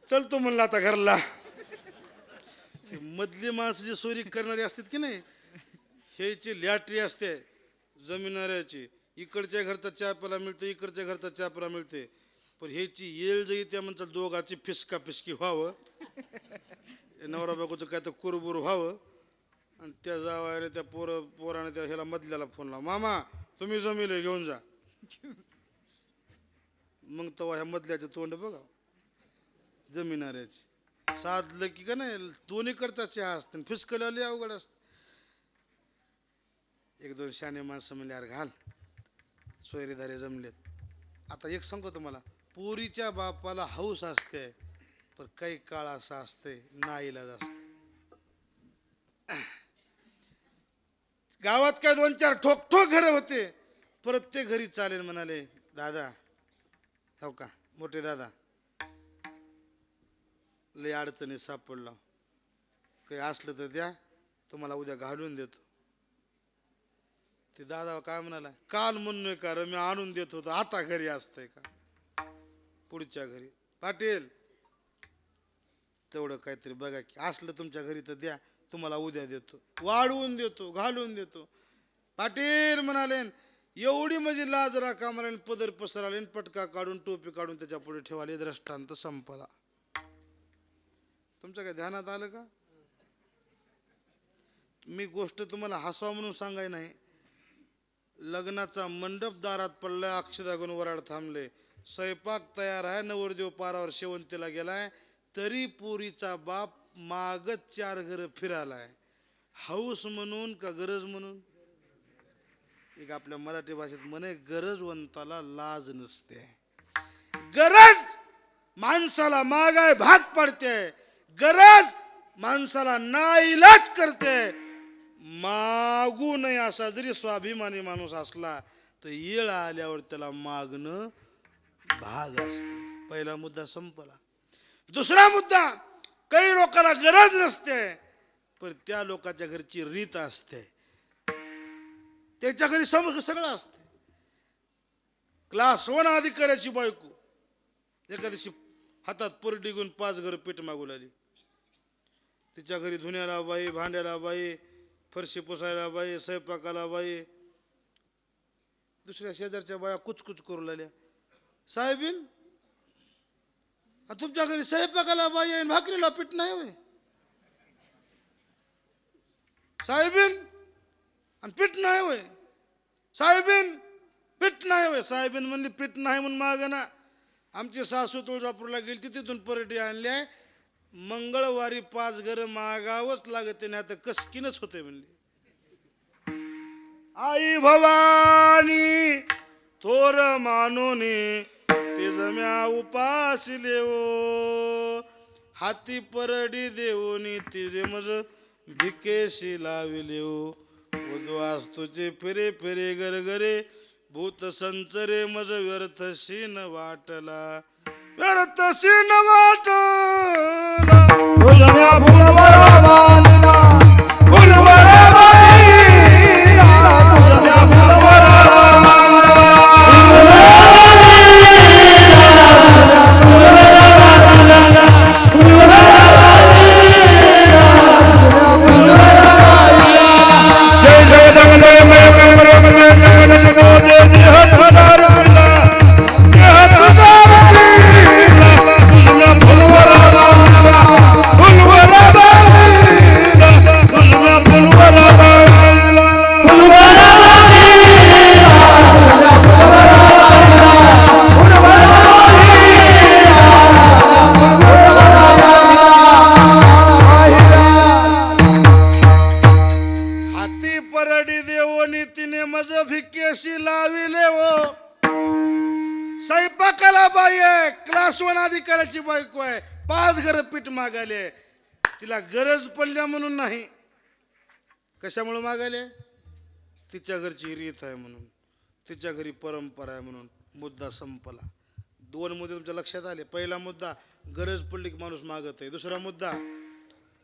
चलतो म्हणलं आता घरला. मधली माणसं जे सोयरी करणारी असतात की नाही ह्याची लॅटरी असते जमिनाऱ्याची. इकडच्या घरचा चहा प्याला मिळते इकडच्या घरचा चहा प्याला मिळते पण ह्याची येळ जरी त्या म्हणतात दोघाची फिसकी व्हावं नवरा बायकोचं काय तर कुरबुर व्हावं. आणि त्या जावायला त्या पोराने त्या ह्याला मधल्याला फोन लावा मामा तुम्ही जमिले घेऊन जा. मग तेव्हा ह्या मधल्याचे तोंड बघा जमिनाऱ्याची साधलं की का नाही दोन्हीकडचा चहा असते फिसकल्याले अवघड असत. 1-2 शाने माणसं म्हणले यार घाल सोयरीदारे जमलेत. आता एक सांगतो तुम्हाला पोरीच्या बापाला हौस असते पण काही काळ असा असते नाईलाज असते. गावात काय 2-4 ठोक घर होते प्रत्येक घरी चालेल म्हणाले दादा हो का मोठे दादा लय अडचणी सापडला काही असलं तर द्या तुम्हाला उद्या घालून देतो. ते दादा काय म्हणाला काल म्हणून का रे मी आणून देत होतो आता घरी असतंय का पुढच्या घरी. पाटील तेवढं काहीतरी बघा की असलं तुमच्या घरी तर द्या, तुम्हाला उद्या देतो, वाढवून देतो, घालून देतो. पाटील म्हणाले, एवढी म्हणजे लाज राखा म्हणाले, पदर पसराले, पटका काढून टोपी काढून त्याच्या पुढे ठेवाले. दृष्टांत संपला. तुमच्या काय ध्यानात आलं का? मी गोष्ट तुम्हाला हसाव म्हणून सांगाय नाही. लग्नाचा मंडप दारात पडलाय, अक्षदा घेऊन वराड थांबले, स्वयंपाक तयार आहे, नवरदेव पारावर शेवंतीला गेलाय, तरी पोरीचा बाप मागत 4 घर फिरालाय. हौस म्हणून का गरज म्हणून? एक आपल्या मराठी भाषेत म्हणे, गरजवंताला लाज नसते. गरज माणसाला मागाय भाग पडते, गरज माणसाला नाईलाज करते. मागू नये असा जरी स्वाभिमानी माणूस असला तर येळ आल्यावर त्याला मागणं भाग असते. पहिला मुद्दा संपला. दुसरा मुद्दा, काही लोकांना गरज नसते पण त्या लोकांच्या घरची रीत असते, त्याच्या घरी सगळं असते. क्लास 1 अधिकाऱ्याची बायको एका दिवशी हातात पुरडी घेऊन 5 घर पीठ मागू लागली. तिच्या घरी धुण्याला बाई, भांड्याला बाई, फरशी पुसायला बाई, स्वयंपाकाला बाई. दुसऱ्या शेजारच्या बाया कुचकुच करू लागल्या, साहेबीन तुमच्या घरी स्वयंपाकाला बाई आहे, भाकरीला पीठ नाही होय? साहेबीन आणि पीठ नाही होय? साहेबीन पीठ नाही होय? साहेबीन म्हणली, पीठ नाही म्हणून माग ना. आमची सासू तुळजापूरला गेली, तिथून परडी आणल्या, मंगळवारी 5 घर मागावंच लागते, नाही तर कसकीनच होते म्हणली. आई भवानी थोर मानोनी ते जम्या उपासिले ओ, हाती परडी देऊनी तिजे मज भिकेशी लाविले ओ. उद्वास तुझे फिरे फिरे गरगरे, भूत संचरे मज व्यर्थशी न वाटला, व्यर्थशी न वाटला. तुझ्या फुलवरा बांधला, फुलवरा बांधला, तुझ्या फुलवरा बांधला, जय जय जगदे मैं स्वयंपाकाला बाई आहे, क्लास 1 अधिकाऱ्याची बायको आहे, 5 घर पीठ मागायले. तिला गरज पडल्या म्हणून नाही, कशामुळे मागायले? तिच्या घरची रीत आहे म्हणून, तिच्या घरी परंपरा आहे म्हणून. मुद्दा संपला. 2 मुद्दे तुमच्या लक्षात आले. पहिला मुद्दा, गरज पडली की माणूस मागत आहे. दुसरा मुद्दा,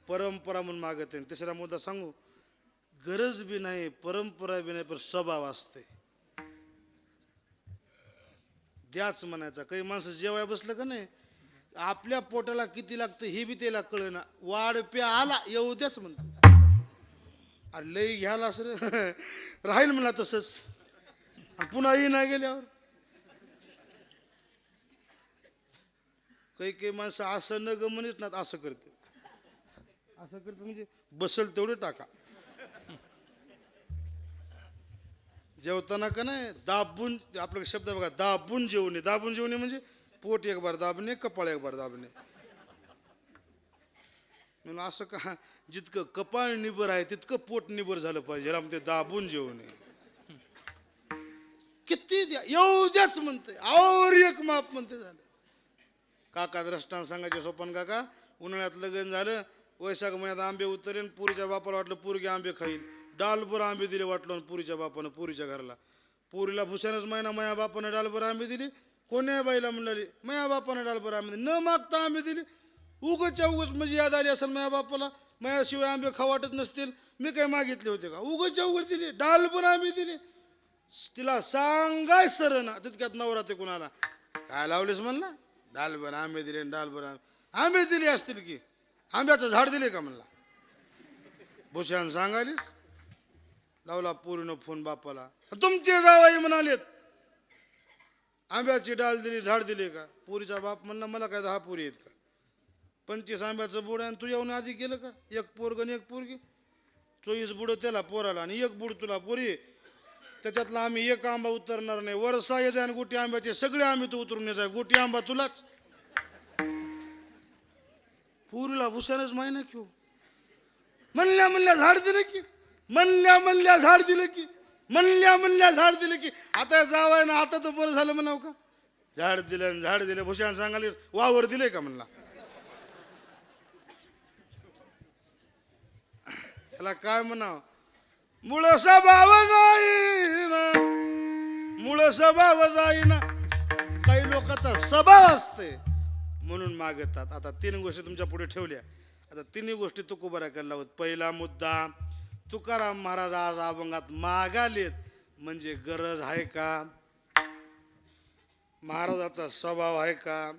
परंपरा म्हणून मागत आहे. तिसरा मुद्दा सांगू, गरज बी नाही, परंपरा बी नाही, पण स्वभाव असते, द्याच म्हणायचा. काही माणसं जेवाय बसलं का नाही, आपल्या पोटाला किती लागतं हे बी त्याला कळेना, वाढ प्या आला येऊ द्याच म्हणतो. अरे लई घ्यायला असं राहील म्हणा तसंच, पुन्हा ही नाही गेल्यावर. काही काही माणसं असं न गमनीत ना असं करते, असं करते म्हणजे बसल तेवढे टाका. जेवताना का नाही दाबून, आपला शब्द बघा, दाबून जेवणे. दाबून जेवणे म्हणजे पोट एक बार दाबणे, कपाळ एक बार दाबणे. म्हणून असं का, जितकं कपाळ निबर आहे तितकं पोट निबर झालं पाहिजे. राम ते दाबून जेवणे. किती द्या येऊ द्याच म्हणते, और एक माप म्हणते. झालं काका दृष्टांत सांगायचे. सोपन काका, उन्हाळ्यात लग्न झालं, वैशाख महिन्यात आंबे उतरेन, पुरीच्या बापाला वाटलं पुरगी आंबे खाईल, डालभर आंबे दिले वाटलं पुरीच्या बापानं पुरीच्या घराला. पुरीला भुसानच महिना माया बापानं डालभर आंबे दिले. कोण्या बाईला म्हणाली माया बापानं डालभर आंबे दिले, न मागता आंबे दिले. उगच्या उगच म्हणजे याद आली असेल माया बापाला, मायाशिवाय आंबे खाऊ वाटत नसतील, मी काही मागितले होते का? उगच्या उगच दिले, डालभर आंबे दिले. तिला सांगाय सर ना, तितक्यात नवरा ते कुणाला काय लावलेस म्हणला, डालभर आंबे दिले, डालभर आंबे दिले असतील की. आंब्याचं झाड दिले का म्हणला. भूषण सांगालीस लावला पोरीनं फोन बापाला. तुमचे जावाई म्हणालेत आंब्याची डाल दिली झाड दिले का. पोरीचा बाप म्हणला मला काय 10 पोरी आहेत का. 25 आंब्याचं बुड आणि तू येऊन आधी केलं का. एक पोरग आणि एक पोरगी. 24 बुड त्याला पोराला आणि एक बुड तुला पोरी. त्याच्यातला आम्ही एक आंबा उतरणार नाही. वरसा येते आणि गोटी आंब्याचे सगळे आंबे तू उतरून येत आहे. गोटी आंबा तुलाच. पोरीला भूषणच माहिती क्यों म्हणल्या झाड दिलं की. म्हणल्या झाड दिलं की. म्हणल्या झाड दिलं की. आता जावाय ना आता तर बरं झालं म्हणाव का. झाड दिलं भूषण सांगाले वावर दिले का म्हणला. याला काय म्हणाव. मूळ स्वभाव जाईना. काही लोकांचा स्वभाव असते म्हणून मागतात. आता 3 गोष्टी तुमच्या पुढे ठेवल्या. आता 3 गोष्टी तुकोबाराकडे लावत. पहिला मुद्दा तुकाराम महाराज आज अभंगात मागालेत म्हणजे गरज आहे का. महाराजाचा स्वभाव आहे का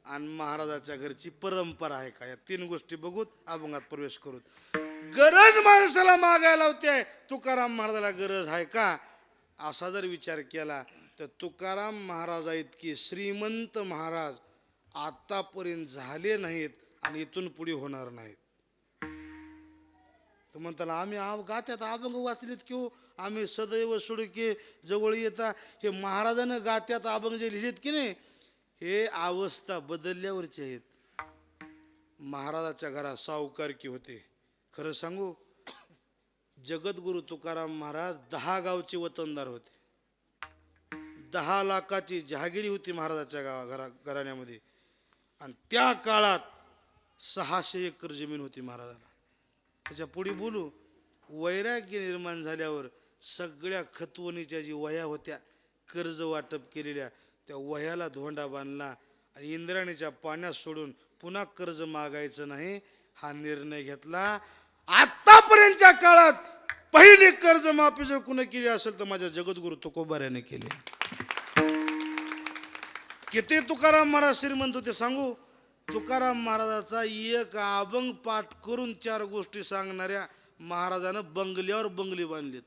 आणि महाराजाच्या घरची परंपरा आहे का. या 3 गोष्टी बघूत अभंगात प्रवेश करूत. गरज माणसाला मागायला होते. तुकाराम महाराजाला गरज आहे का असा जर विचार केला तर तुकाराम महाराजा इतकी श्रीमंत महाराज आतापर्यंत झाले नाहीत आणि इथून पुढे होणार नाहीत. तो म्हणताना आम्ही गात्यात अभंग वाचलेत किंवा आम्ही सदैव सुडके जवळ येता. हे महाराजानं गात्यात अभंग जे लिहिलेत की नाही हे अवस्था बदलल्यावरचे आहेत. महाराजाच्या घरात सावकारकी होते. खरं सांगू जगद्गुरु तुकाराम महाराज 10 गावचे वतनदार होते. 10 लाखाची जहागिरी होती महाराजाच्या घराण्यामध्ये. आणि त्या काळात 600 एकर जमीन होती महाराजाला. त्याच्या पुढे बोलू. वैराग्य निर्माण झाल्यावर सगळ्या खतवणीच्या जी वह्या होत्या कर्ज वाटप केलेल्या त्या वह्याला धोंडा बांधला आणि इंद्राणीच्या पाण्यात सोडून पुन्हा कर्ज मागायचं नाही हा निर्णय घेतला. आतापर्यंतच्या काळात पहिली कर्जमाफी जर कुणी केली असेल तर माझ्या जगद्गुरु तुकोबाऱ्याने केली. किती तुकाराम महाराज श्रीमंत होते सांगू. तुकाराम महाराजाचा एक अभंग पाठ करून 4 गोष्टी सांगणाऱ्या महाराजानं बंगल्यावर बंगली बांधलीत.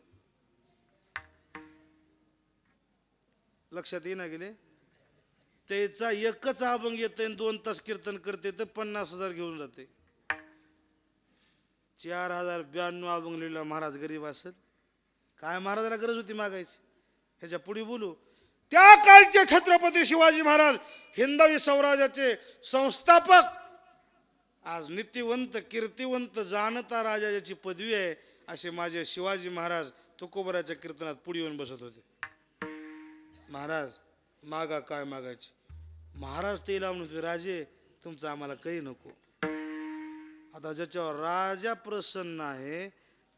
लक्षात येईना गेले. त्याचा एकच अभंग येते 2 तास कीर्तन करते तर 50,000 घेऊन जाते. 4092 अभंग लिहिला महाराज गरीब असेल काय. महाराजाला गरज होती मागायची. ह्याच्या पुढे बोलू. त्या काळचे छत्रपती शिवाजी महाराज हिंदवी स्वराज्याचे संस्थापक आज नीतिवंत कीर्तिवंत जाणता राजा ज्याची पदवी आहे असे माझे शिवाजी महाराज तुकोबाराच्या कीर्तनात पुढे येऊन बसत होते. महाराज मागा काय मागायचे. महाराज ते लावून राजे तुमचं आम्हाला काही नको. आता ज्याच्यावर राजा प्रसन्न आहे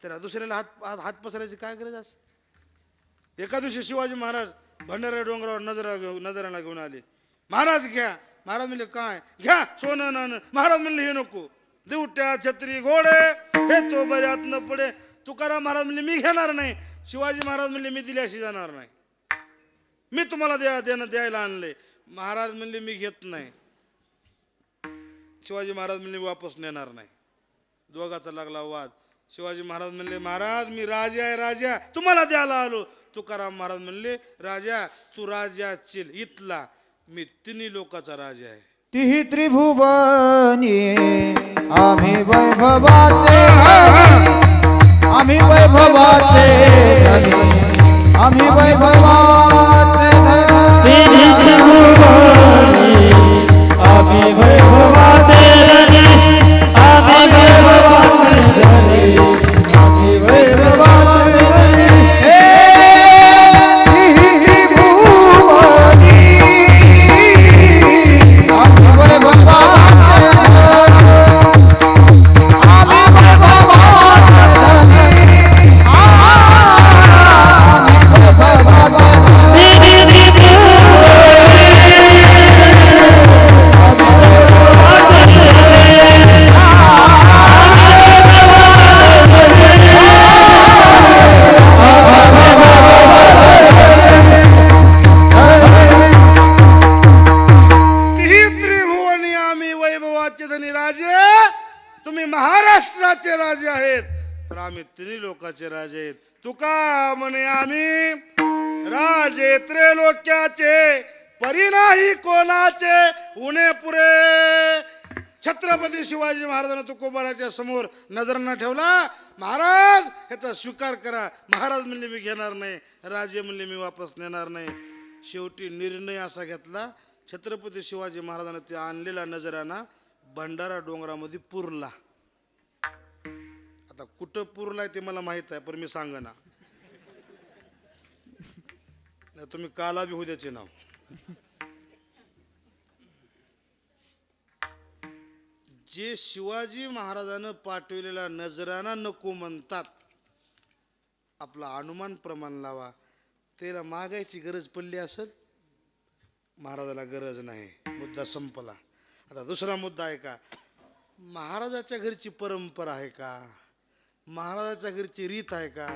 त्याला दुसऱ्याला हात पसरायची काय गरज असते. एका दिवशी शिवाजी महाराज भंडारा डोंगरावर नजराला घेऊन आले. महाराज घ्या. महाराज म्हणले काय घ्या सोनं नाणं. महाराज म्हणले हे नको. दिवट्या छत्री घोडे हे तो बऱ्यात न पडे. तुकाराम महाराज म्हणले मी घेणार नाही. शिवाजी महाराज म्हणले मी दिल्याशी जाणार नाही. मी तुम्हाला द्यायला आणले. महाराज म्हणले मी घेत नाही. शिवाजी महाराज म्हणले वापस नेणार नाही. दोघाचा लागला वाद. शिवाजी महाराज म्हणले महाराज मी राजा आहे राजा तुम्हाला द्यायला आलो. तुकाराम महाराज म्हणले राजा तू राजा चिल इथला मी 3 लोकाचा राजा आहे. तिही त्रिभुवनी आम्ही वैभवाचे आम्ही वैभवाचे आम्ही वैभवाचे तिही त्रिभुवनी आम्ही वैभवाचे आम्ही वैभवाचे आम्ही वैभवाचे Baba त्रैलोकाचे राजे आहेत. तुका म्हणे आम्ही राजे त्रैलोक्याचे, परी नाही कोणाचे. उणे पुरे छत्रपती शिवाजी महाराजांना तुकोबाराच्या समोर नजरांना ठेवला. महाराज ह्याचा स्वीकार करा. महाराज म्हणले मी घेणार नाही, राजे म्हणले मी वापस नेणार नाही. शेवटी निर्णय असा घेतला, छत्रपती शिवाजी महाराजांना ते आणलेला नजराना भंडारा डोंगरामध्ये पुरला. आता कुठं पुरलाय ते मला माहित आहे, पण मी सांगना. तुम्ही काला बी उद्याचे नाव. जे शिवाजी महाराजानं पाठवलेला नजराना नको म्हणतात, आपला अनुमान प्रमाण लावा. त्याला मागायची गरज पडली असेल, महाराजाला गरज नाही, मुद्दा संपला. आता दुसरा मुद्दा आहे का, महाराजाच्या घरची परंपरा आहे का, महाराजाच्या घरची रीत आहे का.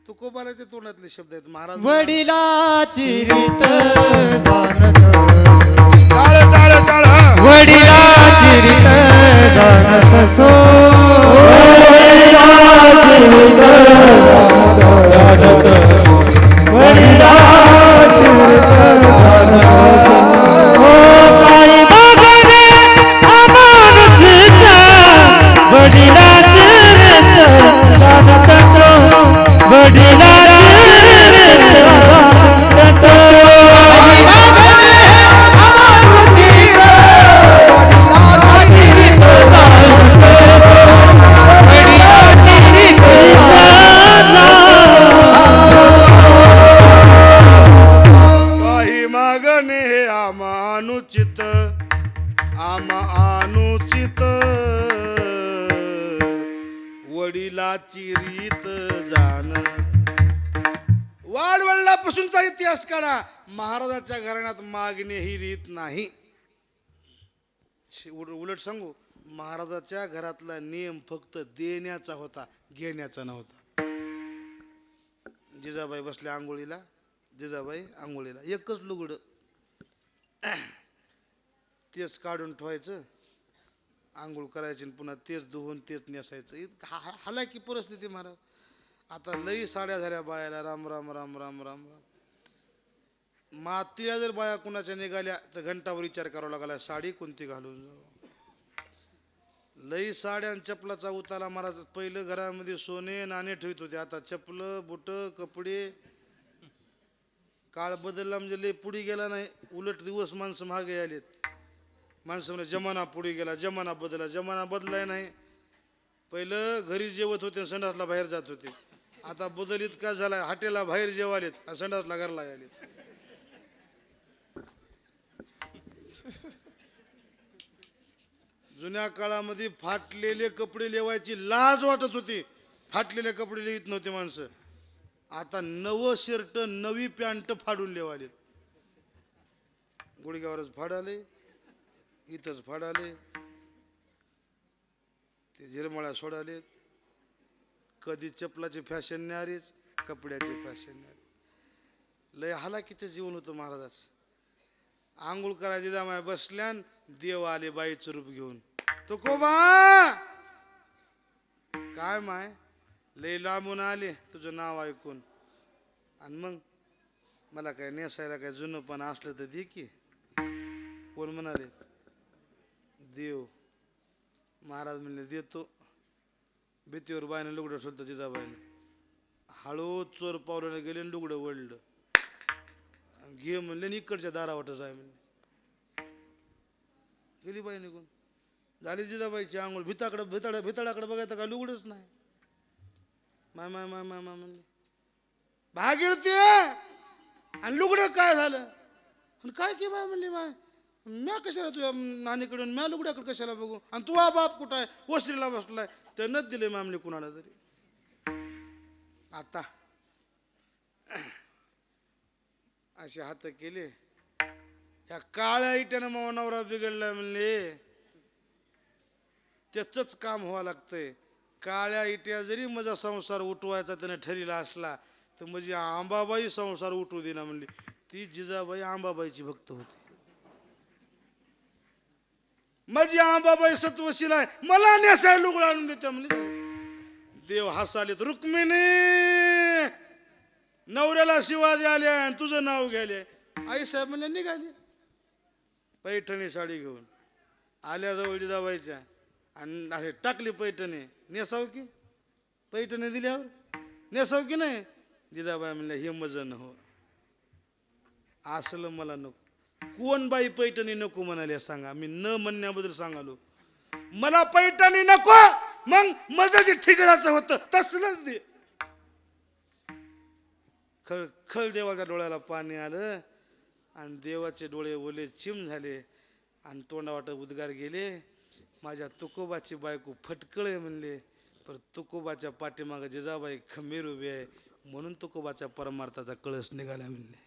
तुकोबाराच्या तोंडातले शब्द आहेत. महाराज वडिलाची रीत जाणत, टाळ टाळ टाळ वडिलाची रीत जाणत सो, वडिलाची रीत जाणत, वडिलाची रीत जाणत सो. काही बघणे अमानुषीचा, वडिलाची रीत जाणत सो, वडिलाची रीत जाणत सो. अनुचित अनुचित, वडिलाची रीत जाण. वाडवडिलापासूनचा इतिहास काढा, महाराजाच्या घराण्यात मागणे ही रीत नाही. उलट सांगू, महाराजाच्या घरातला नियम फक्त देण्याचा होता, घेण्याचा नव्हता. जिजाबाई बसल्या आंघोळीला, जिजाबाई आंघोळीला, एकच लुगड तेच काढून ठेवायचं, आंघोळ करायची, पुन्हा तेच धुवून तेच नेसायचं. हालाकी परिस्थिती महाराज. आता लई साड्या झाल्या बायाला, राम राम राम राम राम राम. मातीला जर बाया कुणाच्या निघाल्या तर घंटावर विचार करावा लागला, साडी कोणती घालून जाऊ. लई साड्या आणि चपलाचा उतारा महाराज. पहिलं घरामध्ये सोने नाणे ठेवत होते, आता चपल बुट कपडे. काळ बदलला म्हणजे लई पुढे गेला नाही, उलट दिवस माणसं मागे आलेत. माणसं म्हणजे जमाना पुढे गेला, जमाना बदलला. जमाना बदलाय नाही. पहिलं घरी जेवत होते, संडासला बाहेर जात होते. आता बदल इतका झाला, हॉटेलला बाहेर जेवालेत, संडासला घरला आलेत. जुन्या काळामध्ये फाटलेले कपडे लेवायची लाज वाटत होती, फाटलेले कपडे लिहित नव्हते माणसं. आता नवं शर्ट नवी पॅन्ट फाडून लेवालेत. गुडघ्यावरच फाडाले, इथंच फाडाले, ते झिरमळ्या सोडालेत. कधी चपलाची फॅशन न्यारीच, कपड्याची फॅशन न्यारी. लय हालाकीचं जीवन होतं महाराजाचं. आंघोळ करायची जामाय बसल्यान, देव आले बाईचं रूप घेऊन. तुकोबा काय माय, लय लांबून आले तुझं नाव ऐकून, आणि मग मला काय नेसायला काय जुनं पण असलं तर दे की. कोण म्हणाले, देव. महाराज म्हणले देतो. भीतीवर बायनं लुगडं ठेवलं जिजाबाईनं. हळू चोर पावलाने गेले, लुगडं वळलं, घे म्हणले, इकडच्या दारावटच आहे म्हणले. गेली बाई निघून. झाली जिजाबाईची आंघोळ. भिताडाकडे बघायचं काय लुगडच नाही. माय माय माय माय माय म्हणले, भागीरथी आणि लुगडं काय झालं. आणि काय की बाय म्हणली, माय म्या कशाला तुझ्या नानीकडून म्या लुगड्याकडे कशाला बघू, आणि तुझा बाप कुठं आहे, वस्त्रीला बसलाय. तर नच दिले मामले कुणाला तरी. आता असे हात केले, ह्या काळ्या इट्यानं मावा नवरा बिघडला म्हणले. त्याच काम व्हावं लागतंय. काळ्या इट्या जरी माझा संसार उठवायचा त्याने ठरलेला असला तर म्हणजे आंबाबाई संसार उठवू देना म्हणली. ती जिजाबाई आंबाबाईची भक्त होती. माझी आंबाबाई सत्वशील आहे, मला नेसाय लुगडं आणून देते म्हणली. देव हसालेत, रुक्मिणी नवऱ्याला शिवाजी आले आणि तुझं नाव घ्याले. आई साहेब म्हणले निघाले पैठणी साडी घेऊन. आल्याजवळ जिजाबाईच्या आणि असे टाकली पैठणी. नेसाव की पैठणी दिल्यावर नेसाव की नाही. जिजाबाई म्हणल्या हे मजन हो असलं मला नको. कोण बाई पैठणी नको म्हणाले सांगा. मी न म्हणण्याबद्दल सांगालो. मला पैठणी नको मग माझं जे ठिगडाचं होतं तसलंच दे. खळ देवाच्या डोळ्याला पाणी आलं आणि देवाचे डोळे ओले चिम झाले आणि तोंडावाट उद्गार गेले. माझ्या तुकोबाची बायको फटकळ आहे म्हणले. पण तुकोबाच्या पाठीमागं जिजाबाई खंबीर उभी आहे म्हणून तुकोबाच्या परमार्थाचा कळस निघाला म्हणले.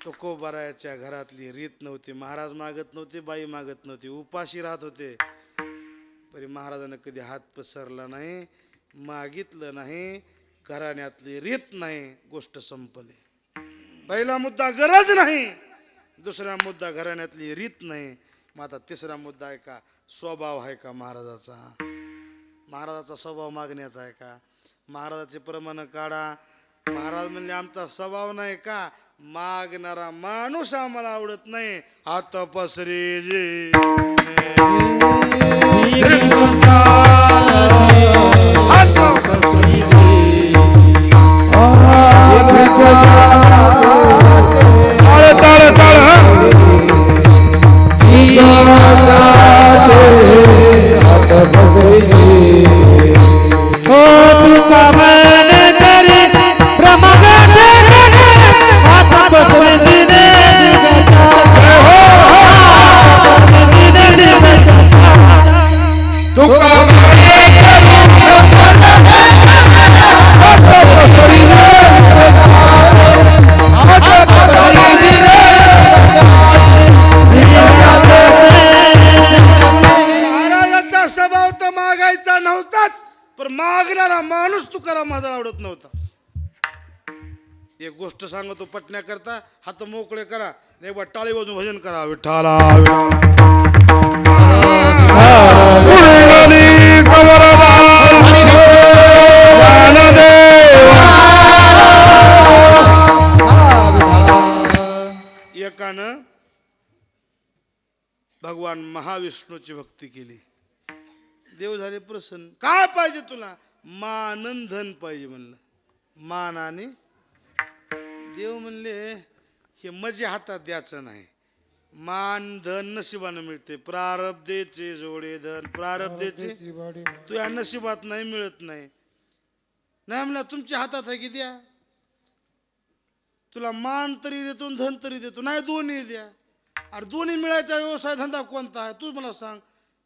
तुकोबाराच्या घरातली रीत नव्हती. महाराज मागत नव्हते, बाई मागत नव्हती, उपाशी राहत होते. तरी महाराजांना कधी हात पसरला नाही, मागितलं नाही. घराण्यातली रीत नाही, गोष्ट संपली. पहिला मुद्दा गरज नाही, दुसरा मुद्दा घराण्यातली रीत नाही. मग आता तिसरा मुद्दा आहे का स्वभाव आहे का महाराजाचा. महाराजाचा स्वभाव मागण्याचा आहे का. महाराजाचे प्रमाण काढा. महाराज म्हणले आमचा स्वभाव नाही का मागणारा माणूस आम्हाला आवडत नाही. हात पसरी जी गोष्ट सांगतो पटण्याकरता. हात मोकळे करा. एक बार टाळी वाजून भजन करा. विठ्ठला एकानं भगवान महाविष्णूची भक्ती केली. देव झाले प्रसन्न. काय पाहिजे तुला. मान धन पाहिजे म्हणलं. मान आणि देव म्हणले हे मजे हातात द्यायचं नाही. मान धन नशिबानं मिळते. प्रारब्धेचे जोडे धन प्रारब्धेचे तुझ्या नशिबात नाही मिळत नाही. नाही म्हणलं तुमच्या हातात आहे की द्या. तुला मान तरी देतो धन तरी देतो. नाही दोन्ही द्या. अरे दोन्ही मिळायचा व्यवसाय धंदा कोणता आहे तू मला सांग.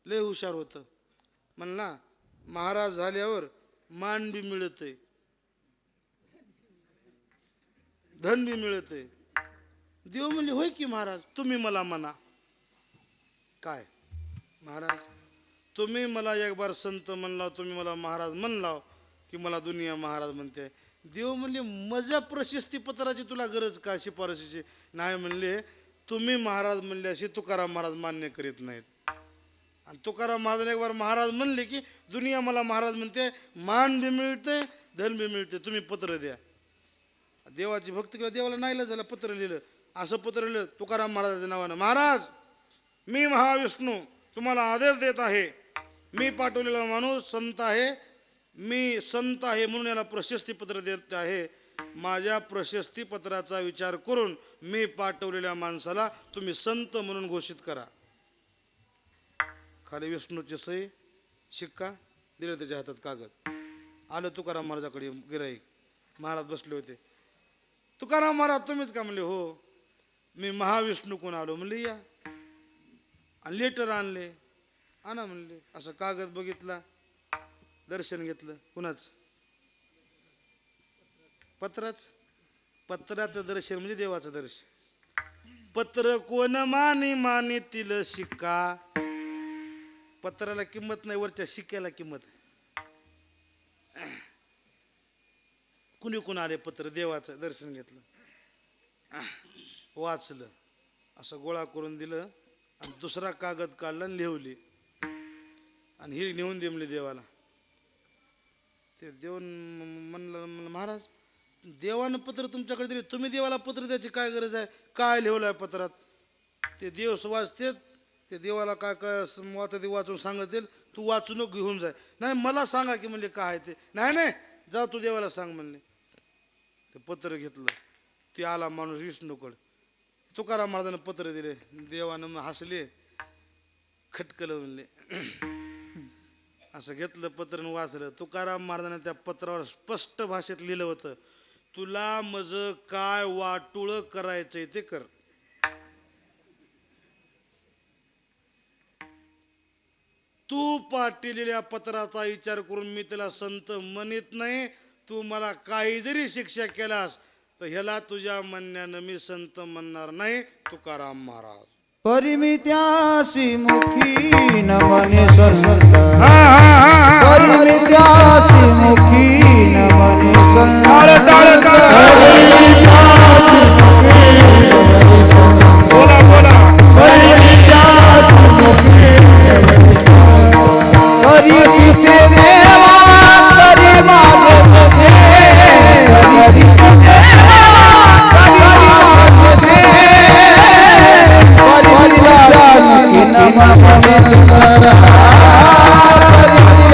लय हुशार होतं म्हणला. महाराज झाल्यावर मान बी मिळतंय धन बी मिळतंय. देव म्हणले होय की महाराज तुम्ही मला म्हणा. काय महाराज तुम्ही मला एक बार संत म्हणला, तुम्ही मला महाराज म्हणला की मला दुनिया महाराज म्हणते. देव म्हणले मजा प्रशस्ती पत्राची तुला गरज का शिफारशीची. नाही म्हणले तुम्ही महाराज म्हणल्याशी तुकाराम महाराज मान्य करीत नाहीत. आणि तुकाराम महाराज एक बार महाराज म्हणले की दुनिया मला महाराज म्हणते. मान बी मिळते धन बी मिळते. तुम्ही पत्र द्या. देवाची भक्ती केली. देवाला नाही झालं पत्र लिहिलं. असं पत्र लिहिलं तुकाराम महाराजाच्या नावानं. महाराज मी महाविष्णू तुम्हाला आदेश देत आहे. मी पाठवलेला माणूस संत आहे. मी संत आहे म्हणून याला प्रशस्ती पत्र देत आहे. माझ्या प्रशस्ती पत्राचा विचार करून मी पाठवलेल्या माणसाला तुम्ही संत म्हणून घोषित करा. खाली विष्णूची सही शिक्का दिलं. त्याच्या हातात कागद. आलं तुकाराम महाराजाकडे गिराईक. महाराज बसले होते. तुकाराम महाराज तुम्हीच का म्हणले. हो मी महाविष्णू कोण आलो म्हणले. या आणि लेटर आणले. आणा म्हणले. असं कागद बघितला. दर्शन घेतलं. कुणाच पत्राचं दर्शन म्हणजे देवाचं दर्शन. पत्र कोण मानी मानीतील शिक्का. पत्राला किंमत नाही वरच्या शिक्क्याला किंमत आहे. कुणी कोण आले पत्र देवाचं दर्शन घेतलं वाचलं असं गोळा करून दिलं आणि दुसरा कागद काढला आणि लिहवली. आणि हे नेऊन दे म्हणले देवाला. ते देऊन म्हणलं महाराज देवानं पत्र तुमच्याकडे दिले, तुम्ही देवाला पत्र द्यायची काय गरज आहे, काय लिहिलं आहे पत्रात. ते देव वाचतेत, ते देवाला काय काय वाचते वाचून सांगतील, तू वाचू नको घेऊन जाय. नाही मला सांगा की म्हणले काय ते. नाही नाही जा तू देवाला सांग म्हणले. ते पत्र घेतलं, ते आला माणूस विष्णूकडे. तुकाराम महाराजांना पत्र दिले, देवानं हसले, खटकलं म्हणले. असं घेतलं पत्र वाचलं. तुकाराम महाराजांनी त्या पत्रावर स्पष्ट भाषेत लिहिलं होतं, तुला मज काय वाटुळ करायचंय ते कर. तू पाठवलेल्या पत्राचा विचार करून मी त्याला संत म्हणत नाही. तू मला काही जरी शिक्षा केलास तर ह्याला तुझ्या म्हणण्यानं मी संत म्हणणार नाही. तुकाराम महाराज. परिमित्यासी मुखी न मने संत, परिमित्यासी मुखी न मने संत, बोला बोला. परिचिते देवा करी मागते, परिचिते देवा करी मागते, परिमित्यासी न मने संत, परिमित्यासी न मने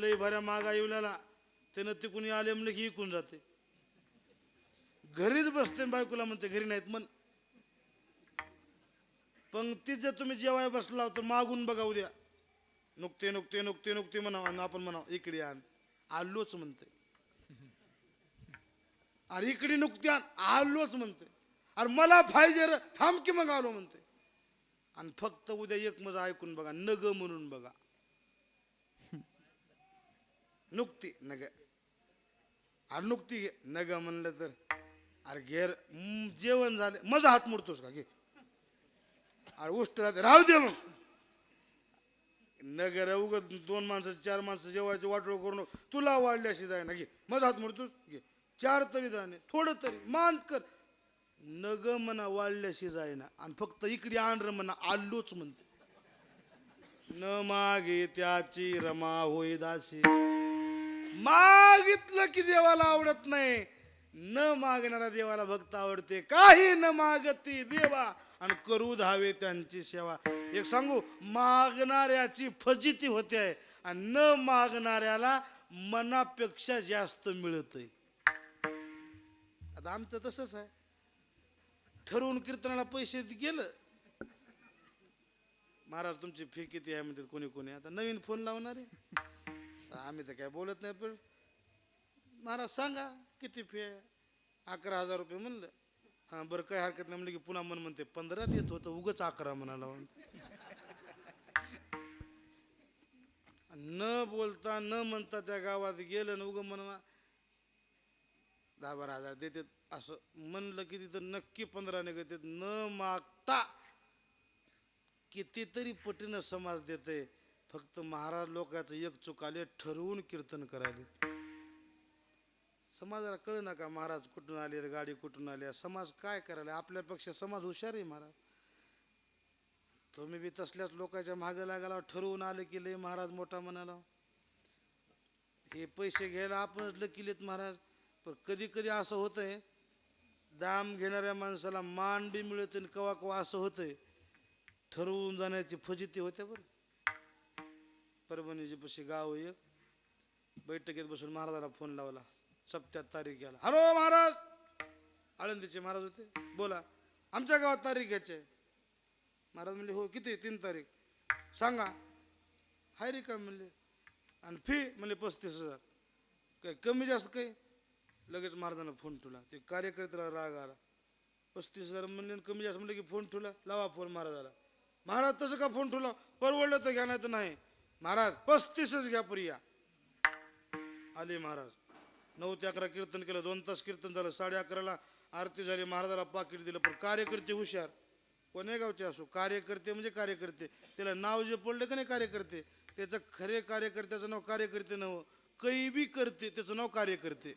लय भऱ्या मागा येऊला त्यानं तिकून आले म्हणलं की इकून जाते. घरीच बसते बायकोला म्हणते घरी नाहीत म्हण. पंक्तीत जर तुम्ही जेवाय बसला तर मागून बघा उद्या नुकते नुकते नुकते नुकते म्हणावं आणि आपण म्हणावं इकडे आण. आलोच म्हणते. अरे इकडे नुकते आण, आलोच म्हणते. अरे मला पाहिजे रे, थांब की मग आलो म्हणते. आणि फक्त उद्या एक मजा ऐकून बघा, नग म्हणून बघा. नुकती नग, अरे नुकती घे नग म्हणलं तर अरे घेर जेवण झाले मजा हात मोडतोस का घे. अरे उष्ट राहते राहू दे मग. नगर उगत 2 माणसं 4 माणसं जेवायचे वाटोळ करून तुला वाढल्याशी जाय ना घे मजा हात मोडतोस घे. 4 तरी दाणे थोडं तरी मान कर. नग म्हणा वाढल्याशी जाय ना आणि फक्त इकडे आण र म्हणा आलोच म्हणते. न मागे त्याची रमा होई दासी. मागितलं की देवाला आवडत नाही. न मागणारा देवाला भक्त आवडते. काही न मागती देवा आणि करू धावे त्यांची सेवा. एक सांगू, मागणाऱ्याची फजिती होते आहे आणि न मागणाऱ्याला मनापेक्षा जास्त मिळतंय. आता आमचं तसंच आहे. ठरवून कीर्तनाला पैसे गेलं, महाराज तुमची फी किती आहे म्हणतात कोणी कोणी. आता नवीन फोन लावणार आहे, आम्ही तर काय बोलत नाही. पण महाराज सांगा किती फी आहे. 11,000 रुपये म्हणलं. हां बरं काय हरकत नाही म्हणलं की पुन्हा मन म्हणते 15 देत होतं उगच 11 म्हणाला. न बोलता न म्हणता त्या गावात गेलं न उगं म्हणा 10-12,000 देतात असं म्हणलं की तिथं नक्की 15 निघतात. न मागता कितीतरी पटीनं समाज देते. फक्त महाराज लोकांचं एक चूक आले, ठरवून कीर्तन करायले. समाजाला कळ ना का महाराज कुठून आले, गाडी कुठून आल्या, समाज काय करायला. आपल्यापेक्षा समाज हुशार आहे महाराज. तुम्ही बी तसल्याच लोकांच्या मागे लागायला ठरवून आले की लय महाराज मोठा म्हणाला. हे पैसे घ्यायला आपणच लकीलेत महाराज. पण कधी कधी असं होतंय दाम घेणाऱ्या माणसाला मान बी मिळत आणि कवा कवा असं होतंय ठरवून जाण्याची फजिती होते. बरं परभणीची पशी गाव एक बैठकीत बसून महाराजाला फोन लावला. 7 तारीख याला. हॅलो महाराज, आळंदीचे महाराज होते. बोला आमच्या गावात तारीख घ्यायची आहे. महाराज म्हणले हो किती 3 तारीख. सांगा. हाय रे काय म्हणले. आणि फी म्हणले 35,000. काय कमी जास्त काही. लगेच महाराजांना फोन ठेवला. ते कार्यकर्त्याला राग आला. 35,000 म्हणले कमी जास्त म्हणले की फोन ठेवला. लावा फोन महाराजाला. महाराज तसं का फोन ठेवला. परवडलं तर घ्या नाही तर नाही. महाराज 35च घ्या प्रिया. आले महाराज. 9 ते 11 कीर्तन केलं, 2 तास कीर्तन झालं, 11:30ला आरती झाली, महाराजाला पाकिट दिलं. पण कार्यकर्ते हुशार, कोण्या गावचे असो, कार्यकर्ते म्हणजे कार्यकर्ते. त्याला नाव जे पडलं का नाही कार्यकर्ते, त्याचं खरे कार्यकर्त्याचं नाव कार्यकर्ते नव्ह, कै बी करते त्याचं नाव कार्यकर्ते.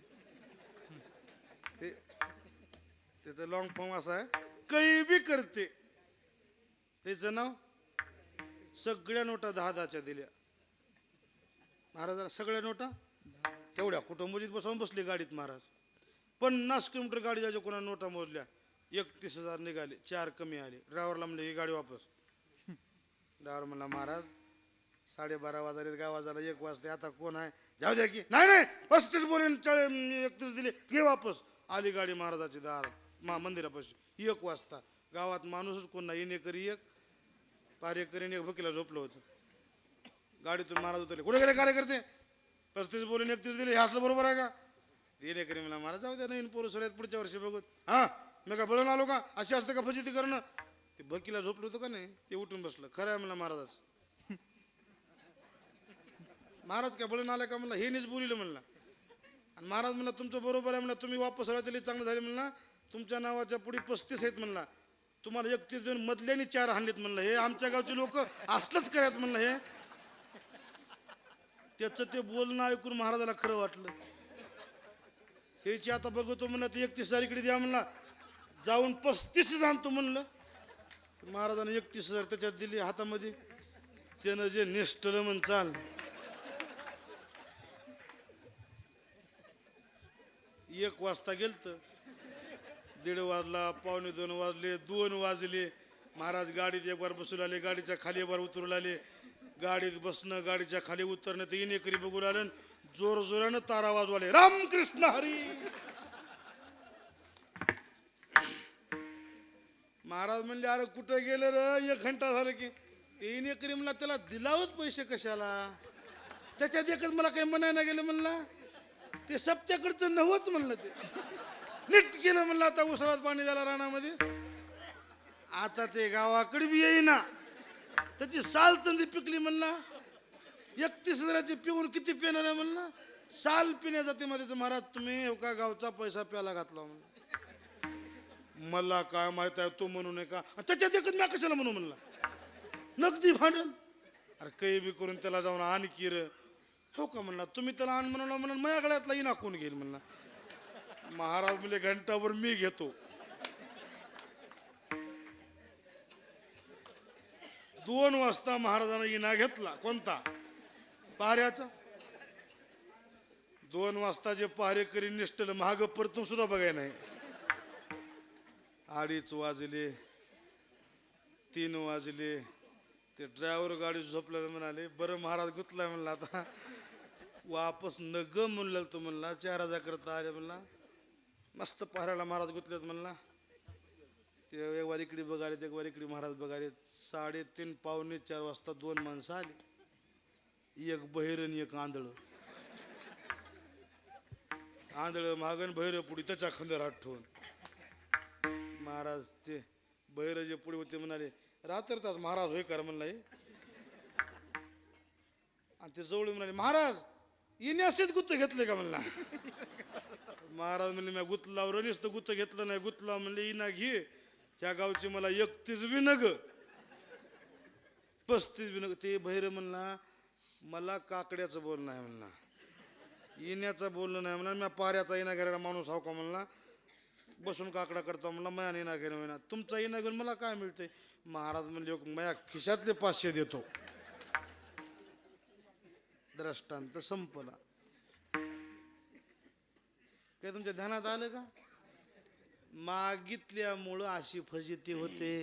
त्याचं लॉंग फॉर्म असा आहे, कै बी करते. त्याचं नाव. सगळ्या नोटा 10-10च्या दिल्या महाराजाला, सगळ्या नोटा तेवढ्या. कुटुंबजीत बसवून बसले गाडीत महाराज. 50 किलोमीटर गाडी जायच्या, कोणा नोटा मोजल्या, 31,000 निघाले, 4 कमी आले. ड्रायव्हरला म्हणले ही गाडी वापस. ड्रायव्हर म्हणला महाराज 12:30 वाजले, गावा झाला 1 वाजता, आता कोण आहे, जाऊ द्या की. नाही नाही 35 बोले 31 दिले, घे वापस. आली गाडी महाराजाची दार मंदिरापाशी. 1 वाजता गावात माणूसच कोण नाही, येणेकरी एक, कार्यकरी एक, भुकीला झोपलं होतं. गाडीतून महाराज उतरले, कुठे गेले कार्यकर्ते, 35 बोलून 31 दिले, हे असलं बरोबर आहे का. येणेकरी मला महाराज जाऊ द्या, नवीन पोरं आहेत, पुढच्या वर्षी बघू. हां मी का बळून आलो का, अशी असतं का फजिती करणं. ते भकीला झोपलं होतं का नाही, ते उठून बसलं. खरं आहे म्हणला महाराज. महाराज काय बळून आला का म्हणला, हे नीच बोलिलं म्हणला. आणि महाराज म्हणला तुमचं बरोबर आहे म्हणला, तुम्ही वापस आला तरी चांगलं झाले म्हणला, तुमच्या नावाच्या पुढे 35 आहेत म्हणला, तुम्हाला 31 देऊन मधल्याने 4 हाणलेत म्हणलं. हे आमच्या गावचे लोक असलंच करायत म्हणलं. हे त्याचं ते बोलणं ऐकून महाराजाला खरं वाटलं. हेची आता बघतो म्हणलं, ते 31,000 इकडे द्या म्हणला, जाऊन 35 आणतो म्हणलं. महाराजाने 31,000 त्याच्यात दिली हातामध्ये. त्यानं जे निष्ठलं म्हण चाल. 1 वाजता गेलत, 1:30 वाजला, 1:45 वाजले, 2 वाजले. महाराज गाडीत एक बार बसू लागले, गाडीच्या खाली एक बार उतरू लागले. गाडीत बसणं, गाडीच्या खाली उतरणं, ते येणेकरी बघू लागलं. जोर जोरानं तारा वाजवाले, रामकृष्ण हरी. महाराज म्हणले अरे कुठं गेलं र, 1 घंटा झालं की. ते येणेकरी म्हणला त्याला दिलावच पैसे कशाला, त्याच्यात एकच मला काही म्हणायला गेलं म्हणला, ते सप्त्याकडचं नवच म्हणलं. ते नीट केलं म्हणलं, आता उसळात पाणी द्यायला रानामध्ये. आता ते गावाकडे बी येईना, त्याची साल चंदी पिकली म्हणला. 31,000ची पिऊन किती पिणार आहे म्हणला, साल पिण्या जाते मध्ये. महाराज तुम्ही हो का गावचा पैसा प्याला घातला म्हणला. मला काय माहित आहे तो म्हणू नये का, त्याच्यात एकच मी कशाला म्हणू म्हणला, नगदी भांडण. अरे काही बी करून त्याला जाऊन आण की र. हो का म्हणला, तुम्ही त्याला आण म्हणून म्हणून माझ्या गळ्यातला इना कोण घेईल म्हणला. महाराज म्हणजे घंटाभर मी घेतो. 2 वाजता महाराजांना इना घेतला, कोणता, पहाऱ्याचा. 2 वाजता जे पहारेकरी निष्ठलं महाग परतून सुद्धा बघाय नाही. 2:30 वाजले, 3 वाजले. ते ड्रायव्हर गाडी झोपल्याला म्हणाले बरं महाराज गुतला म्हणला, आता वापस नग म्हणलं तो म्हणला, 4,000 करता आले म्हणला. मस्त पहाऱ्याला महाराज गुतलेत म्हणला. ते एक वार इकडे बघालेत, एक वार इकडे महाराज बघालेत. 3:30 पावणे 4 वाजता 2 माणसं आली, एक बहिर आणि एक आंधळ. आंधळ मागण बहिर पुढे त्याच्या खांद्यावर हात ठेवून. महाराज ते बहिर जे पुढे होते म्हणाले रात्रताच महाराज होय कर म्हणला. आणि ते जवळ म्हणाले महाराज येणे असेच गुत्त घेतले का म्हणला. महाराज म्हणले मी गुतलावर नुसतं गुत्त घेतलं नाही, गुतला म्हणले इना घे, ह्या गावची मला 31 बी नग 35 बी नग. ते बहिर म्हणला मला काकड्याचं बोलणं आहे म्हणला, येण्याचं बोलणं नाही म्हणा. मी पाऱ्याचा इना घ्यायला माणूस हाव का म्हणला, बसून काकडा करतो म्हणला, मया इना घेणं म्हणा, तुमचा इना घेऊन मला काय मिळते. महाराज म्हणले मया खिशातले 500 देतो. दृष्टांत संपला. काय तुमच्या ध्यानात आलं का, मागितल्यामुळं अशी फजिती होते.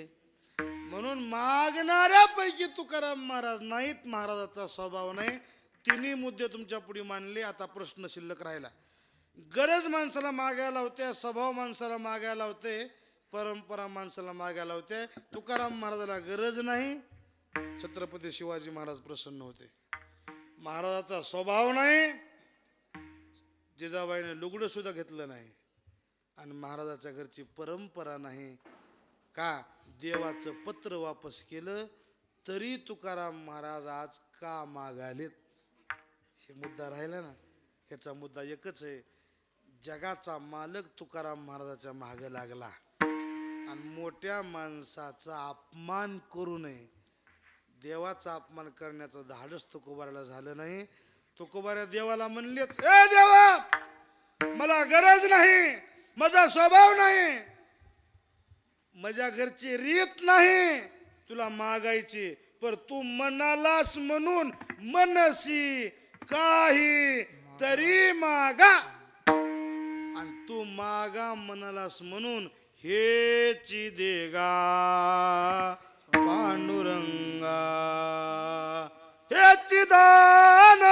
म्हणून मागणाऱ्यापैकी तुकाराम महाराज नाहीत, महाराजाचा स्वभाव नाही. तिन्ही मुद्दे तुमच्या पुढे मानले. आता प्रश्न शिल्लक राहिला. गरज माणसाला मागायला होते, स्वभाव माणसाला मागायला होते, परंपरा माणसाला मागायला होते. तुकाराम महाराजाला गरज नाही, छत्रपती शिवाजी महाराज प्रसन्न होते. महाराजाचा स्वभाव नाही, जिजाबाईने लुगडं सुद्धा घेतलं नाही, आणि महाराजाच्या घरची परंपरा नाही. का देवाचं पत्र वापस केलं तरी तुकाराम महाराज आज का मागालेत, हे मुद्दा राहिला ना. ह्याचा मुद्दा एकच आहे, जगाचा मालक तुकाराम महाराजाच्या मागे लागला आणि मोठ्या माणसाचा अपमान करू नये, देवाचा अपमान करण्याचं धाडस तुकोबाराला झालं नाही. तुकोबारा देवाला म्हणलेच, ए देवा मला गरज नाही, माझा स्वभाव नाही, माझ्या घरची रीत नाही तुला मागायची, पर तू म्हणालास म्हणून मनसी काही तरी मागा, आणि तू मागा म्हणालास म्हणून हेची देगा पांडुरंगा, हेची दान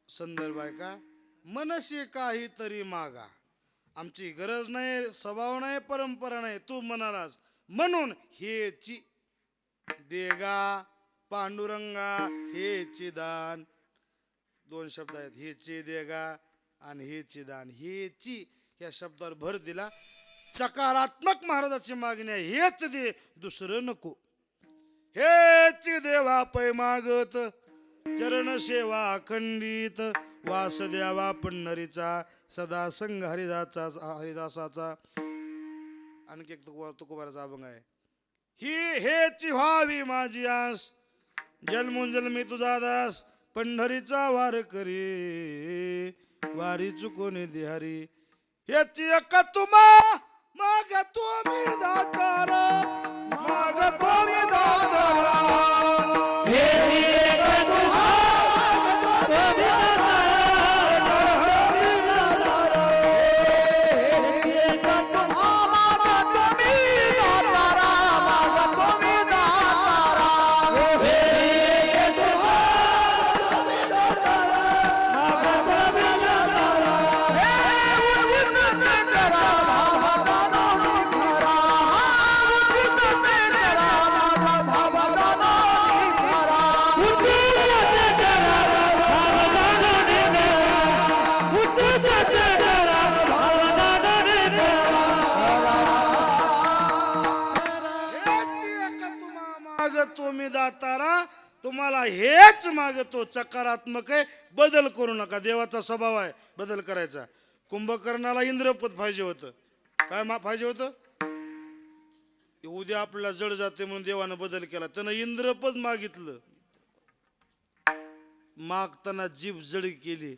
संदर्भ आहे का, मनसे काहीतरी मागा, आमची गरज नाही, स्वभाव नाही, परंपरा नाही, तू म्हणालास म्हणून हेची देगा पांडुरंगा, हेची दान. दोन शब्द आहेत, हेची देगा आणि हेची दान. हेची या शब्दावर भर दिला, सकारात्मक महाराजाची मागणी आहे, हेच दे दुसरं नको. हेच देवा पै मागत चरण सेवा अखंडित, वास द्यावा पंढरीचा सदा संग हरिदासाचा. आणखी एक तुकोबाराचा अभंग आहे, ही हेची व्हावी माझी आस, जन्मोन जन्मी तुझा दास, पंढरीचा वार करी वारी चुकून दिहारी. याची एक तुम्हा मागतो मी दातारा, मागतो मी दातारा. तुम्हाला हेच मागतो, सकारात्मक आहे, बदल करू नका. देवाचा स्वभाव आहे बदल करायचा. कुंभकर्णाला इंद्रपद पाहिजे होतं, काय पाहिजे होतं, उद्या आपल्याला जड जाते म्हणून देवानं बदल केला, त्यानं इंद्रपद मागितलं, मागताना जीभ जड केली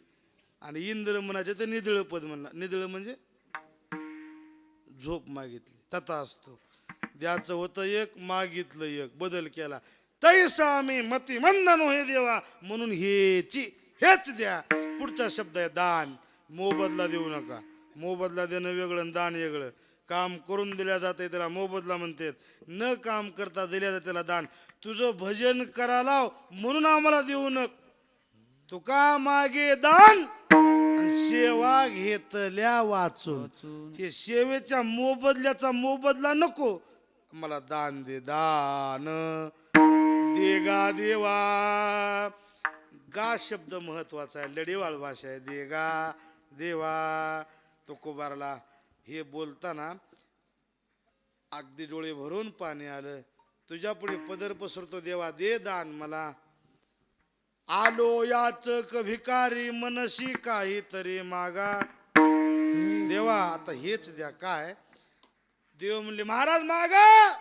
आणि इंद्र म्हणायचे तर निधळ पद म्हणला. निधळ म्हणजे झोप मागितली, तथा असतो. द्याचं होतं एक, मागितलं एक, बदल केला. तैसा आम्ही मतिमंद नोहे देवा, म्हणून हेच द्या. पुढचा शब्द आहे दान. मोबदला देऊ नका. मोबदला देणं वेगळं आणि दान वेगळं. काम करून दिल्या जाते त्याला मोबदला म्हणतात, न काम करता दिल्या जाते त्याला दान. तुझं भजन करा लाव म्हणून आम्हाला देऊ नक. तुका मागे दान आणि सेवा घेतल्या वाचून. हे सेवेच्या मोबदल्याचा मोबदला नको, मला दान दे. दान देगा देवा. गा शब्द महत्वाचा आहे, लढीवाळ भाषा आहे. देगा देवा. तुकोबारला हे बोलताना अगदी डोळे भरून पाणी आलं. तुझ्या पुढे पदर पसरतो देवा, दे दान मला. आलो याचक भिकारी मनशी काहीतरी मागा. देवा आता हेच द्या. काय? देव म्हणले महाराज मागा,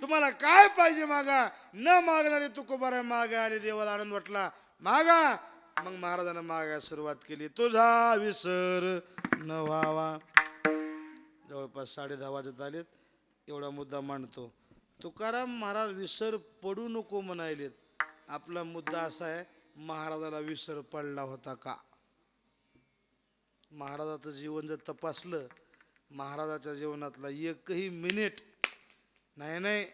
तुम्हाला काय पाहिजे मागा. न मागणारे तुकोबारा मागा आले. देवाला आनंद वाटला. मागा. मग महाराजांना मागायला सुरुवात केली. तुझा विसर न व्हावा. जवळपास 10:30 वाजत आलेत. एवढा मुद्दा मांडतो. तुकाराम महाराज विसर पडू नको म्हणायलेत. आपला मुद्दा असा आहे, महाराजाला विसर पडला होता का? महाराजाचं जीवन जर तपासलं, महाराजाच्या जीवनातला एकही मिनिट नाही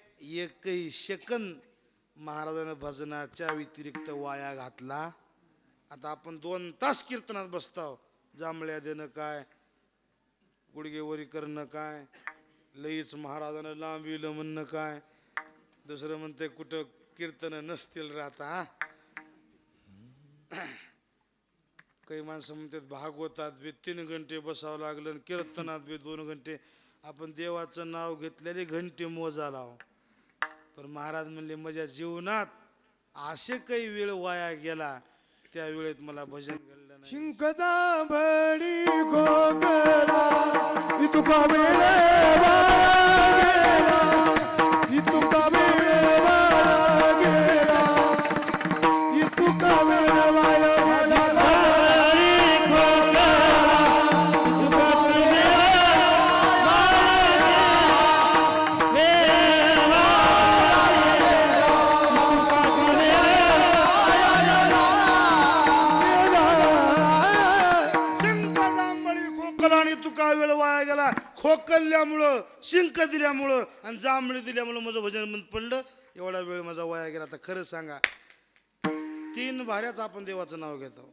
एकही सेकंद महाराजानं भजनाच्या व्यतिरिक्त वाया घातला. आता आपण 2 तास कीर्तनात बसतो. जांभळ्या देणं काय, गुडघेवरी करणं काय, लईच महाराजानं लांबविलं म्हणणं काय, दुसरं म्हणते कुठं कीर्तन नसतील राहता. काही माणसं म्हणतात भागवतात बी 3 घंटे बसावं लागलं, कीर्तनात बी 2 घंटे. आपण देवाचं नाव घेतलेले घंटे मोजाला. पण महाराज म्हणले माझ्या जीवनात असे काही वेळ वाया गेला, त्या वेळेत मला भजन घडलं नाही. शिंकदा बडी गोगला इतुका वेळ गेला, इतुका वेळ गेला, इतुका वेळ वाया गेला. खोकल्यामुळं, शिंक दिल्यामुळं आणि जांभळी दिल्यामुळं माझं भजन बंद पडलं. एवढा वेळ माझा वाया गेला. आता खरं सांगा, 3 भाऱ्याच आपण देवाचं नाव घेतो.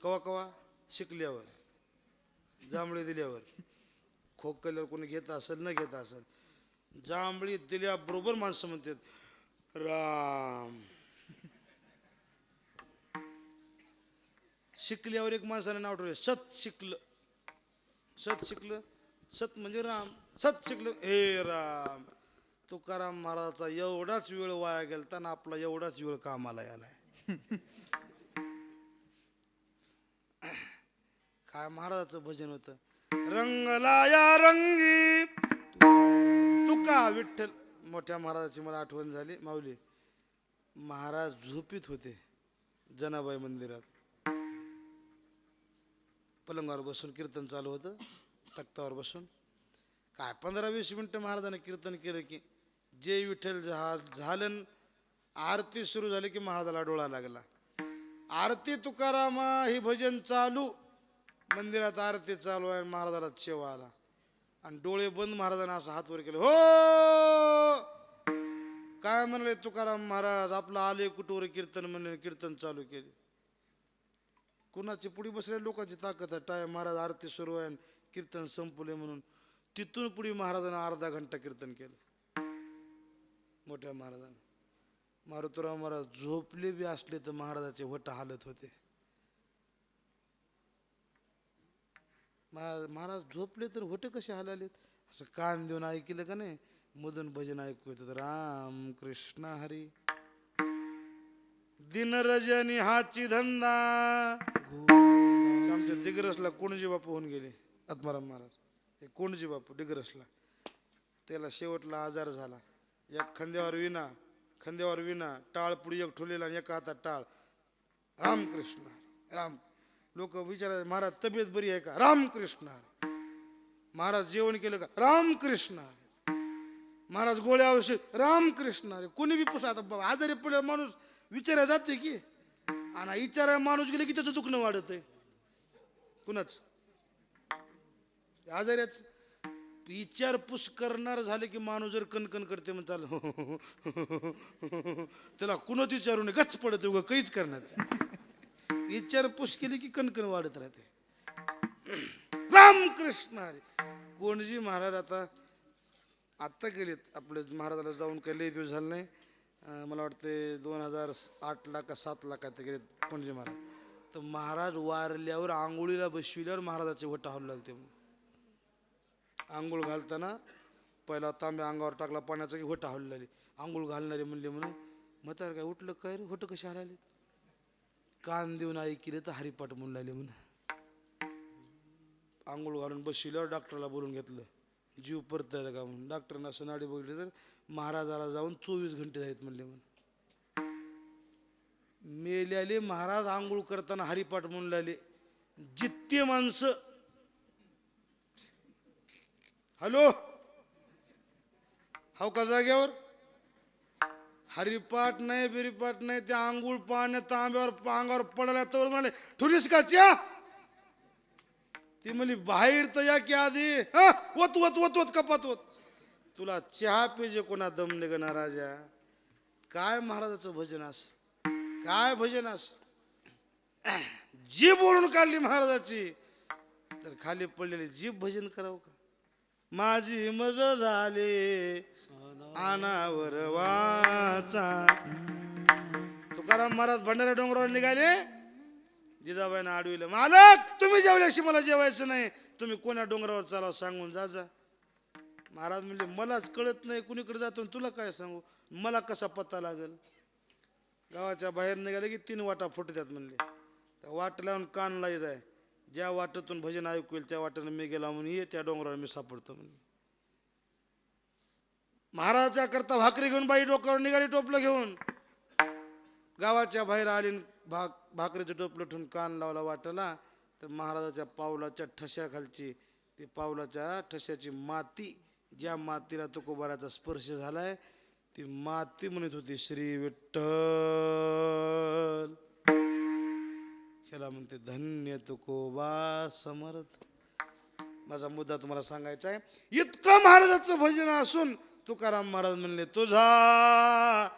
कवा कवा शिकल्यावर, जांभळी दिल्यावर. खोकल्यावर कोणी घेत असेल न घेत असेल. जांभळी दिल्याबरोबर माणसं म्हणतात राम. शिकल्यावर एक माणसाने नाव ठेवलं सत शिकलं. सत शिकलं, सत म्हणजे राम. सत शिकलं हे राम. तुकाराम महाराजाचा एवढाच वेळ वाया गेलता ना आपला एवढाच वेळ कामाला आलाय. काय महाराजाचं भजन होतं. रंगला या रंगी तुका विठ्ठल. मोठ्या महाराजाची मला आठवण झाली. माऊली महाराज झोपीत होते जनाबाई मंदिरात. पलंगावर बसून कीर्तन चालू होतं, तख्तावर बसून. काय 15-20 मिनिटं महाराजांनी कीर्तन केलं की जय विठ्ठल झालं. आरती सुरू झाली की महाराजाला डोळा लागला. आरती तुकारामा ही भजन चालू, मंदिरात आरती चालू आहे. महाराजाला शेवा आला आणि डोळे बंद. महाराजांना असं हात वर केलं. हो काय म्हणले तुकाराम महाराज, आपलं आले कुठवर कीर्तन म्हणले. कीर्तन चालू केले. कुणाची पुढे बसलेल्या लोकांची ताकद आहे. टाय महाराज आरती सुरू आहे, कीर्तन संपले म्हणून. तिथून पुढे महाराजांना अर्धा घंटा कीर्तन केलं. मोठ्या महाराजांना. मारुतीराव महाराज झोपले बी असले तर महाराजाचे वट हालत होते. महाराज झोपले तर वट कसे हालालेत. असं कान देऊन ऐकलं का नाही, मधून भजन ऐकू येतं. राम कृष्ण हरी. दिन रजनी हाची धंदा. आमच्या दिग्रसला कोणजी बापू होऊन गेले आत्माराम महाराज. हे कोणजी बापू दिग्रसला, त्याला शेवटला आजार झाला. एक खांद्यावर विना टाळ पुढे एक ठेवलेला आणि एका हातात टाळ. रामकृष्ण राम. लोक विचारायचे महाराज तब्येत बरी आहे का? रामकृष्ण. महाराज जेवण केलं का? रामकृष्ण. महाराज गोळ्या औषध रामकृष्ण अरे कोणी बी पुसा आता बाबा आजारी पडल्यावर माणूस विचारायला जाते की आणि विचारायला माणूस गेले की त्याचं दुखणं वाढत आहे कुणाच आजाऱ्याच विचारपूस करणार झाले की माणूस जर कणकण करते मग चाल त्याला कुणच विचारू नये गच पडत उगा काहीच करण्यात विचारपूस केली की कणकण वाढत राहते रामकृष्ण हरी कोणजी महाराज आत्ता गेलेत आपले महाराजाला जाऊन काही लई दिवस झाले नाही मला वाटते 2008 ला का 7 ला काय गेलेत कोणजी महाराज तर महाराज वारल्यावर आंघोळीला बसविल्यावर महाराजाचे वटा हलू लागते आंघोळ घालताना पहिला तांब्या अंगावर टाकला पाण्याचा की होटा हलू लागली आंघोळ घालणारे म्हणले म्हणून म्हातार काय उठलं काय रे होटं कशी हराले कान देऊन आई केले तर हरिपाठ म्हणून लागले म्हणून आंघोळ घालून बसविल्यावर डॉक्टरला बोलून घेतलं जीव परतायला का म्हणून डॉक्टरनं असं नाडी बघितली तर महाराजाला जाऊन 24 घंटे झालेत म्हणले म्हणून मेल्याले महाराज आंघोळ करताना हरिपाठ म्हणून लागले जित्ते माणसं हॅलो हाव का जाग्यावर हरिपाठ नाही बिरिपाठ नाही त्या आंघोळ पाण्यात तांब्यावर अंगावर पडायला तर म्हणे ठुरीस का च्या ती म्हणली बाहेर तर या की आधी वत वत वत वत कपात वत तुला चहा पेजे कोणा दम निघणार राजा काय महाराजाचं भजन अस काय भजन अस जीभ बोलून काढली महाराजाची तर खाली पडलेली जीभ भजन करावं का माझी मज झाले अनावर वाचा तुकाराम महाराज भंडारा डोंगरावर निघाले जिजाबाईनं आडविलं मालक तुम्ही जेवल्याशी मला जेवायचं नाही तुम्ही कोण्या डोंगरावर चालाव सांगून जा महाराज म्हणले मलाच कळत नाही कुणीकडे जातो तुला काय सांगू मला कसा पत्ता लागल गावाच्या बाहेर निघाले की 3 वाटा फुटतात म्हणले त्या वाट लावून कान लाई जाय ज्या वाटेतून भजन ऐकू येईल त्या वाटेनं मी गेला म्हणून ये त्या डोंगरावर मी सापडतो म्हणले महाराजाच्या करता भाकरी घेऊन बाई डोक्यावर निघाली टोपलं घेऊन गावाच्या बाहेर आली भाकरीचं टोपलं ठेवून कान लावला वाटला तर महाराजाच्या पावलाच्या ठश्याखालची ते पावलाच्या ठश्याची माती ज्या मातीला तुकोबाराचा स्पर्श झालाय ती माती म्हणत होती श्री विठ्ठल ह्याला म्हणते धन्य तुकोबा समर्थ माझा मुद्दा तुम्हाला सांगायचा आहे इतकं महाराजाचं भजन असून तुकाराम महाराज म्हणले तुझा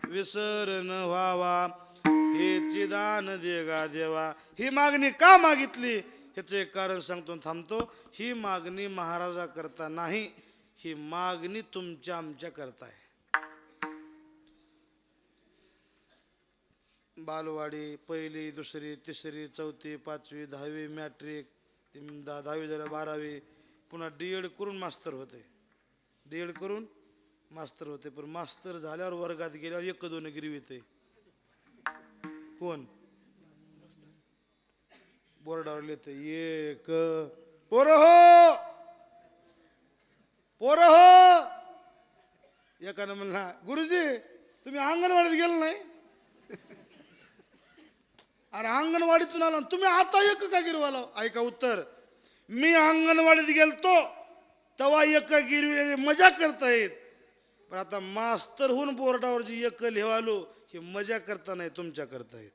विसर न व्हावा हे दान देगा देवा ही मागणी का मागितली ह्याचं एक कारण सांगतो थांबतो ही मागणी महाराजा करता नाही ही मागणी तुमच्या आमच्या करता आहे बालवाडी 1ली 2री 3री 4थी 5वी 10वी मॅट्रिक 10वी झालं 12वी पुन्हा D.Ed करून मास्तर होते D.Ed करून मास्तर होते पण मास्तर झाल्यावर वर्गात गेल्यावर 1-2 गिरविते कोण बोर्डावर लिहिते एक पोरं हो एकानं म्हणला गुरुजी तुम्ही अंगणवाडीत गेला नाही अरे अंगणवाडीतून आला तुम्ही आता एक का गिरवाला ऐका उत्तर मी अंगणवाडीत गेलतो तेव्हा एक गिरवी मजा करता येत पण आता मास्तर होऊन बोर्डावर जी एक लिहालो ही मजा करता नाही तुमच्या करता येत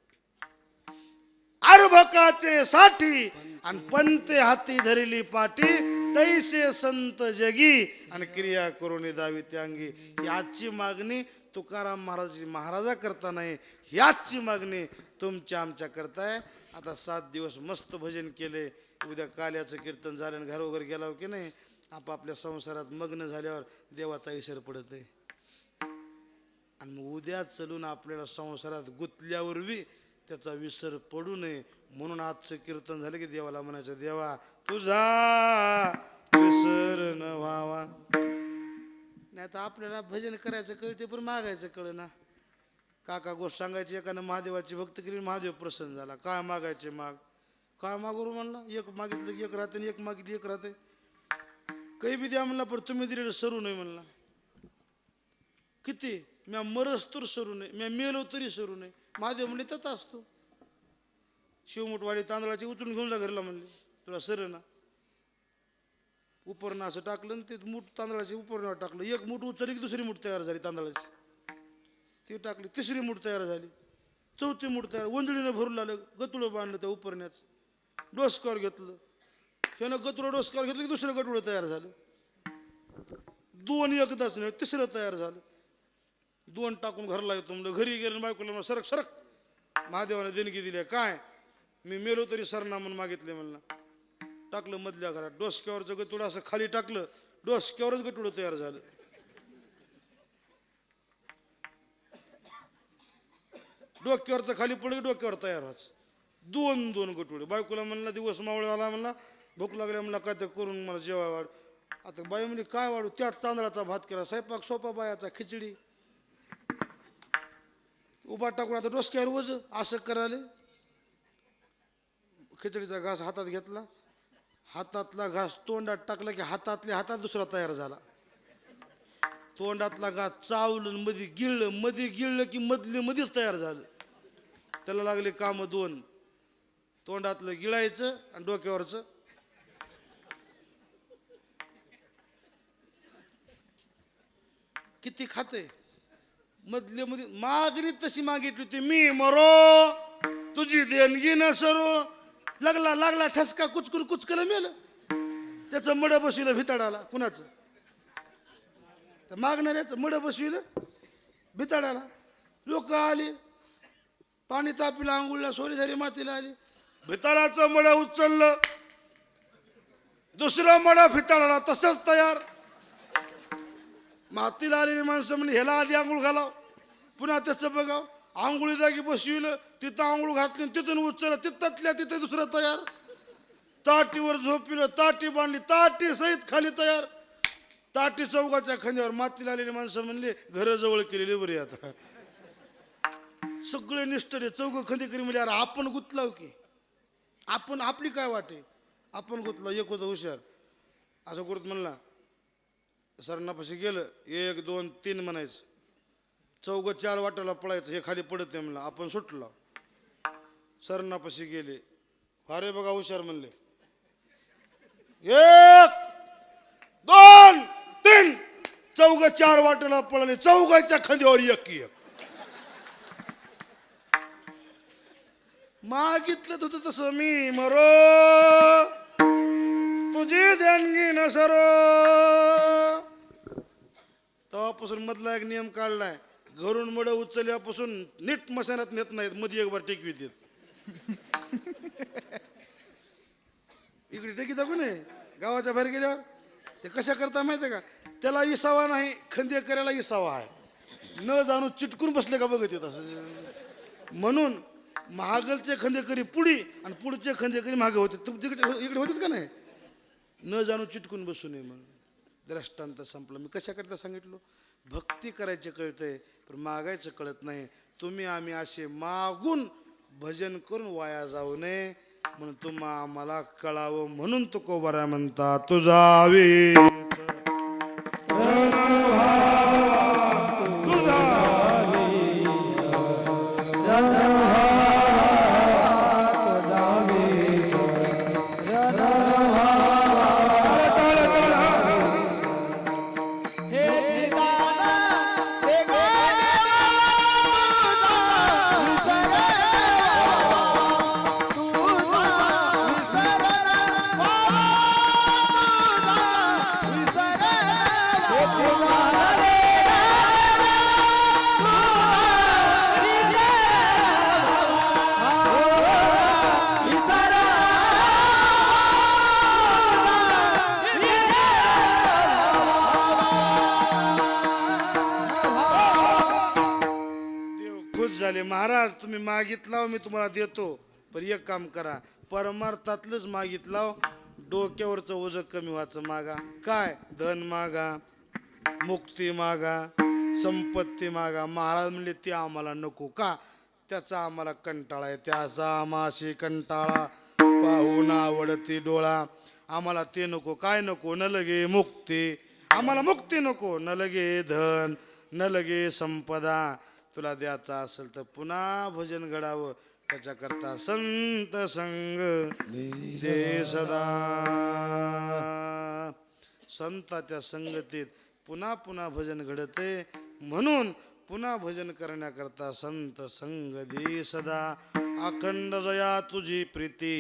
अर्भकाचे साठी आणि पंते हाती धरली पाठी तैसे संत जगी आणि क्रिया करून दावी त्यांगी ही आजची मागणी तुकाराम महाराजाची महाराजा करता नाही ह्याची मागणी तुमच्या आमच्या करताय आता 7 दिवस मस्त भजन केले उद्या काल्याचं कीर्तन झालं घरोघर गेला की नाही आपापल्या संसारात मग्न झाल्यावर देवाचा इसर पडत आहे आणि मग उद्या चलून आपल्याला संसारात गुंतल्यावर बी त्याचा विसर पडू नये म्हणून आजचं कीर्तन झालं की देवाला म्हणायचं देवा तुझा विसर न व्हावा नाही तर आपल्याला भजन करायचं कळते पण मागायचं कळ ना काका गोष्ट सांगायची एकानं महादेवाची भक्त केली महादेव प्रसन्न झाला काय मागायचे माग काय मागू म्हणला एक मागितलं की एक राहते एक मागितली एक राहते काही बी द्या म्हणला पण तुम्ही दिलेलं सरू नाही म्हणला किती म्या मरस तर सरू नये म्या मेलो तरी सरू नये महादेव म्हणले तत असतो शिवमुठवाडी तांदळाची उचलून घेऊन जा घरला म्हणले तुला सर ना उपरणं असं टाकलं आणि ते मूठ तांदळाची उपरणावर टाकलं. एक मूठ उचलली की दुसरी मूठ तयार झाली तांदळाची. ती टाकली, तिसरी मूठ तयार झाली, चौथी मूठ तयार. वंजळीनं भरून लागलं, गतुळं बांधलं त्या उपरण्याचं, डोसक्यावर घेतलं. ह्यानं गतुळं डोसक्यावर घेतलं की दुसरं गटुळं तयार झालं. दोन एकदाच नाही, तिसरं तयार झालं. दोन टाकून घरला येतो म्हणलं. घरी गेलं बायकोला म्हणलं, सरक सरक, महादेवाने देणगी दिली. काय, मी मेलो तरी सरनामन मागितले म्हणलं. टाकलं मधल्या घरात, डोसक्यावरचं गटुळं असं खाली टाकलं, डोसक्यावरच गटुळं तयार झालं. डोक्यावरचं खाली पडलं, डोक्यावर तयार व्हायचं. दोन दोन गटुळे. बायकोला म्हणला, दिवस मावळे आला म्हणला, भूक लागल्या म्हणला, काय ते करून मला जेवाय वाढ. आता बाई म्हणजे काय वाढू, त्यात तांदळाचा भात केला, स्वयंपाक सोपा बायाचा, खिचडी उभा टाकून आता डोसक्यावर वज असं करायला. खिचडीचा घास हातात घेतला, हातातला घास तोंडात टाकला की हातातल्या हातात दुसरा तयार झाला. तोंडातला घास चावलं, मध्ये गिळलं की मधले मध्येच तयार झालं. त्याला लागले काम दोन, तोंडातलं गिळायचं आणि डोक्यावरचं. किती खाते मधले मध्ये. मागणी तशी मागितली होती, मी मरो तुझी देणगी न सरो. लागला लागला ठसका, कुचकून कुचकलं मेलं. त्याचं मड बसविलं भिताडाला. कुणाचं, तर मागणाऱ्याचं मड बसविलं भिताडाला. लोक आली, पाणी तापीला, आंघोळला, सोरीधारी मातीला आली. भिताडाचं मड उचललं, दुसरं मड भिताडाला तसंच तयार. मातीला आलेली माणसं म्हणजे ह्याला आधी आंघोळ घालाव, पुन्हा त्याचं बघाव. आंघोळी जागी बसविलं, तिथं आंघोळ घातली, तिथून उचललं, तिथल्या तिथे दुसरं तयार. ताटीवर झोपिलं, ताटी बांधली, ताटी सहित खाली तयार. ताटी चौकाच्या खांद्यावर. मातीला आलेली माणसं म्हणले, घर जवळ केलेले बरे. आता सगळे निष्ठरे चौघ खंदेकरी म्हणजे, अरे आपण गुतलाव की, आपण आपली काय वाटे, आपण गुतलाव. एक होतं हुशार, असं करत म्हणला, सरनापाशी गेलं, 1 2 3 म्हणायचं. चौघ 4 वाटायला पळायचं, हे खाली पडत नाही म्हणलं. आपण सुटलो, सरनापाशी गेले, अरे बघा हुशार म्हणले, 1 2 3. चौघ 4 वाटायला पळाले, चौघाच्या खांद्यावर एक एक. मागितलं होतं तसं, मी मरो तुझी देणगी न सरो. तेव्हापासून मधला एक नियम काढलाय, घरून मड उचलल्यापासून नीट मशानात नेत नाहीत, मध्ये एक बार टेकवीत येत. इकडे टेकी दाखवू नये, गावाच्या बाहेर गेल्यावर. ते कशा करता माहिती का, त्याला इसावा नाही, खंदे करायला इसावा आहे. न जाणून चिटकून बसले का बघत येत असं. म्हणून महागलचे खंदेकरी पुढी आणि पुढचे खंदेकरी मागे होते. इकडे होतात का नाही, न जाणून चिटकून बसू नये म्हणून. दृष्टांत संपलं. मी कशा करता सांगितलं, भक्ती करायचे कळतंय पण मागायचं कळत नाही. तुम्ही आम्ही असे मागून भजन करून वाया जाऊ नये म्हणून तुम्हा आम्हाला कळावं. म्हणून तुकोबारा म्हणता, तुझा वे झाले. महाराज तुम्ही मागितला मी तुम्हाला देतो, पण एक काम करा, परमार्थातलंच मागितलं, डोक्यावरचं ओझं कमी व्हायचं. मागा काय, धन मागा, मुक्ती मागा, संपत्ती मागा. महाराज म्हणले ते आम्हाला नको. का, त्याचा आम्हाला कंटाळा आहे. त्याचा आमाशी कंटाळा पाहून आवडती डोळा. आम्हाला ते नको. काय नको, न लगे मुक्ती, आम्हाला मुक्ती नको. न लगे धन, न लगे संपदा. तुला द्यायचा असेल तर पुन्हा भजन घडावं, त्याच्याकरता संत संग जे सदा. संताच्या संगतीत पुन्हा पुन्हा भजन घडते. म्हणून पुन्हा भजन करण्याकरता संत संग दे सदा. अखंड जया तुझी प्रीती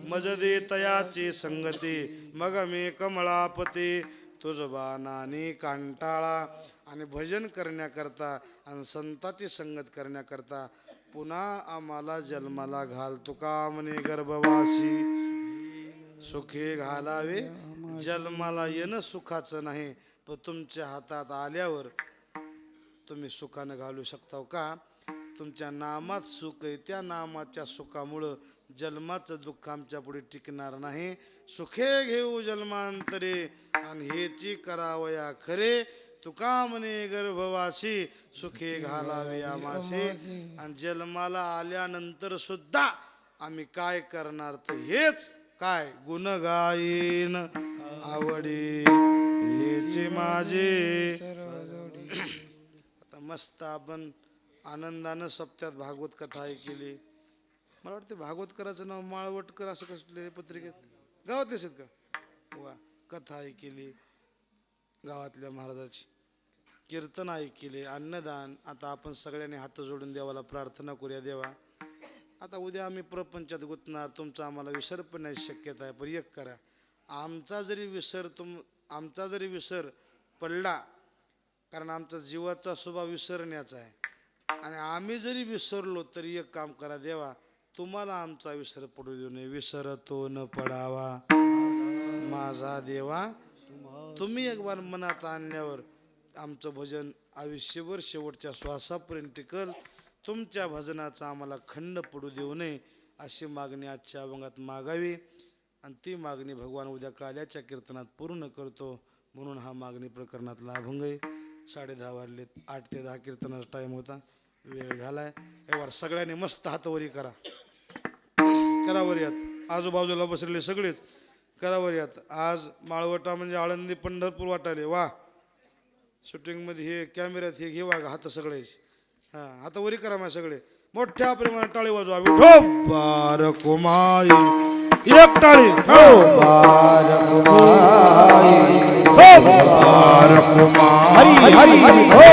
मज दे तयाची संगती. मग मी कमळापती तुझ बाणानी कांटाळा. आणि भजन करण्याकरता आणि संताची संगत करण्याकरता पुन्हा आम्हाला जन्माला घाल तुका म्हणे गर्भवासी. सुखे घालावे जन्माला येणं सुखाचं नाही, पण तुमच्या हातात आल्यावर तुम्ही सुखानं घालू शकता का? तुमच्या नामात सुख आहे, त्या नामाच्या सुखामुळं जन्माचं दुःख आमच्या पुढे टिकणार नाही. सुखे घेऊ जन्मांतरे आणि हेची करावया खरे. तुका म्हणे गर्भवासी सुखे घालावे आमासे. आणि जन्माला आल्यानंतर सुद्धा आम्ही काय करणार तर हेच काय गुण गायीन आवडी हेचे माझे. आता मस्त आपण आनंदानं सप्त्यात भागवत कथा ऐकली. मला वाटतं भागवतकराचं नाव माळवटकर असं कसले पत्रिकेत गावात आहेत का? वा, कथा ऐकली गावातल्या महाराजाची, कीर्तन ऐकले, अन्नदान. आता आपण सगळ्यांनी हात जोडून देवाला प्रार्थना करूया. देवा, आता उद्या आम्ही प्रपंचात गुंतणार, तुमचा आम्हाला विसर पण नाही शक्यता आहे. पण एक करा, आमचा जरी विसर पडला, कारण आमचा जीवाचा स्वभाव विसरण्याचा आहे, आणि आम्ही जरी विसरलो तरी एक काम करा देवा, तुम्हाला आमचा विसर पडू देऊ नये. विसरतो न पडावा माझा देवा. तुम्ही एक बार मनात आणल्यावर आमचं भजन आयुष्यभर शेवटच्या श्वासापर्यंत टिकल. तुमच्या भजनाचा आम्हाला खंड पडू देऊ नये अशी मागणी आजच्या अभंगात मागावी. आणि ती मागणी भगवान उद्या काल्याच्या कीर्तनात पूर्ण करतो. म्हणून हा मागणी प्रकरणातला अभंग आहे. 10:30 वाजलेत. 8 ते 10 कीर्तनाचा टाईम होता, वेळ झालाय. एवढा सगळ्यांनी मस्त हातवरी करा, करावर यात. आजूबाजूला बसलेले सगळेच करावर यात. आज माळवटा म्हणजे आळंदी पंढरपूर वाटाले. वा, शूटिंगमध्ये हे कॅमेऱ्यात हे घेवा हात सगळे. हा, हातवरी करा माझ्या सगळे. मोठ्या प्रेमाने टाळी वाजवा. विठो बार कुमाई एक टाळी. हो बार कुमाई, हो बार कुमाई, हरी हरी हरी हो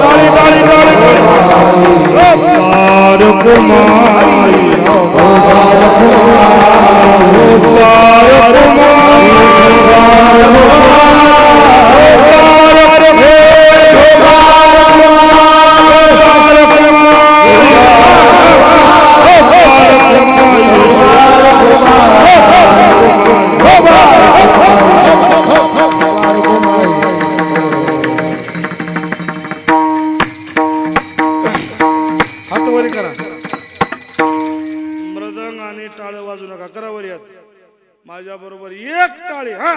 टाळी टाळी टाळी टाळी. हो बार कुमाई, हो बार कुमाई, हो बार हातवरी करा. मृदंग आणि टाळ वाजू नका. करावर यात माझ्या बरोबर एक टाळी. हा,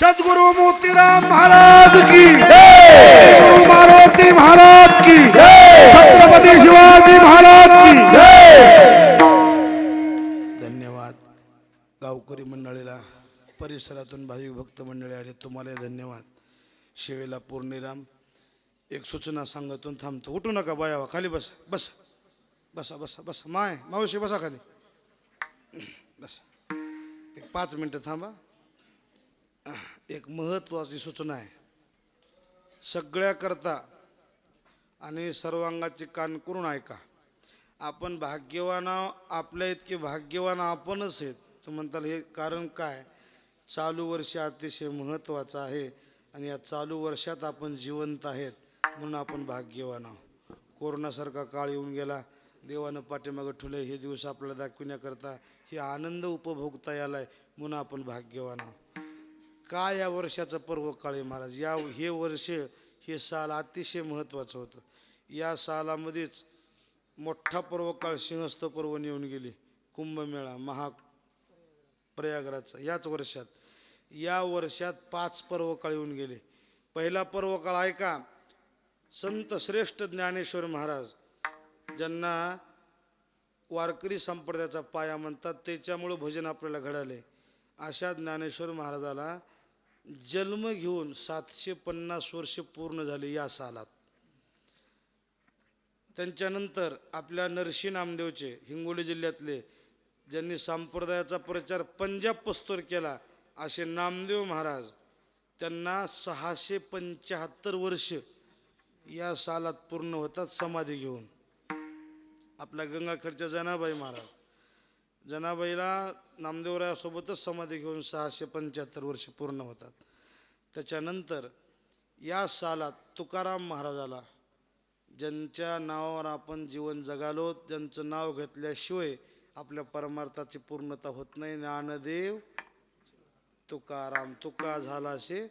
सद्गुरु मोतीराम महाराज की जय, गुरु मारुती महाराज की जय, छत्रपती शिवाजी महाराज की जय. धन्यवाद. गावकरी मंडळीला, परिसरातून भाविक भक्त मंडळी आले, तुम्हाला धन्यवाद. शिवेला पूर्णिराम. एक सूचना सांगतून थांबतो. उठू नका बायावा, खाली बस बस बसा बसा बसा. मावशी बसा खाली बस. एक 5 मिनिटं थांबा. एक महत्वाची सूचना आहे सगळ्याकरता, आणि सर्वांगाची कान करून ऐका. आपण भाग्यवान, आपल्या इतके भाग्यवान आपणच आहेत. तर म्हणताल हे कारण काय? चालू वर्ष अतिशय महत्त्वाचं आहे, आणि या चालू वर्षात आपण जिवंत आहेत म्हणून आपण भाग्यवान आहोत. कोरोनासारखा काळ येऊन गेला, देवानं पाठीमागं ठुले. हे दिवस आपल्याला दाखविण्याकरता हे आनंद उपभोगता यालाय म्हणून आपण भाग्यवान आहोत. काय या वर्षाचं पर्व काळ आहे महाराज. हे वर्ष, हे साल अतिशय महत्त्वाचं होतं. या सालामध्येच मोठा पर्व काळ सिंहस्थ पर्व येऊन गेली. कुंभमेळा प्रयागराजचा याच वर्षात. या वर्षात 5 पर्व काळ येऊन गेले. पहिला पर्व काळ आहे का, संत श्रेष्ठ ज्ञानेश्वर महाराज, ज्यांना वारकरी संप्रदायाचा पाया म्हणतात, त्याच्यामुळं भजन आपल्याला घडाले. अशा ज्ञानेश्वर महाराजाला जन्म घेऊन 750 वर्ष पूर्ण झाले या सालात. त्यांच्यानंतर आपल्या नरसी नामदेवचे, हिंगोली जिल्ह्यातले ज्यांनी संप्रदायाचा प्रचार पंजाब पस्तोर केला असे नामदेव महाराज, त्यांना 675 वर्ष या सालात पूर्ण होतात समाधी घेऊन. आपल्या गंगाखेडच्या जनाबाई महाराज, जनाबाईला नामदेवरायासोबतच समाधी घेऊन 675 वर्ष पूर्ण होतात. त्याच्यानंतर या सालात तुकाराम महाराजाला, ज्यांच्या नावावर आपण जीवन जगालो, ज्यांचं नाव घेतल्याशिवाय आपल्या परमार्थाची पूर्णता होत नाही, ज्ञानदेव तुकाराम, तुका झालासे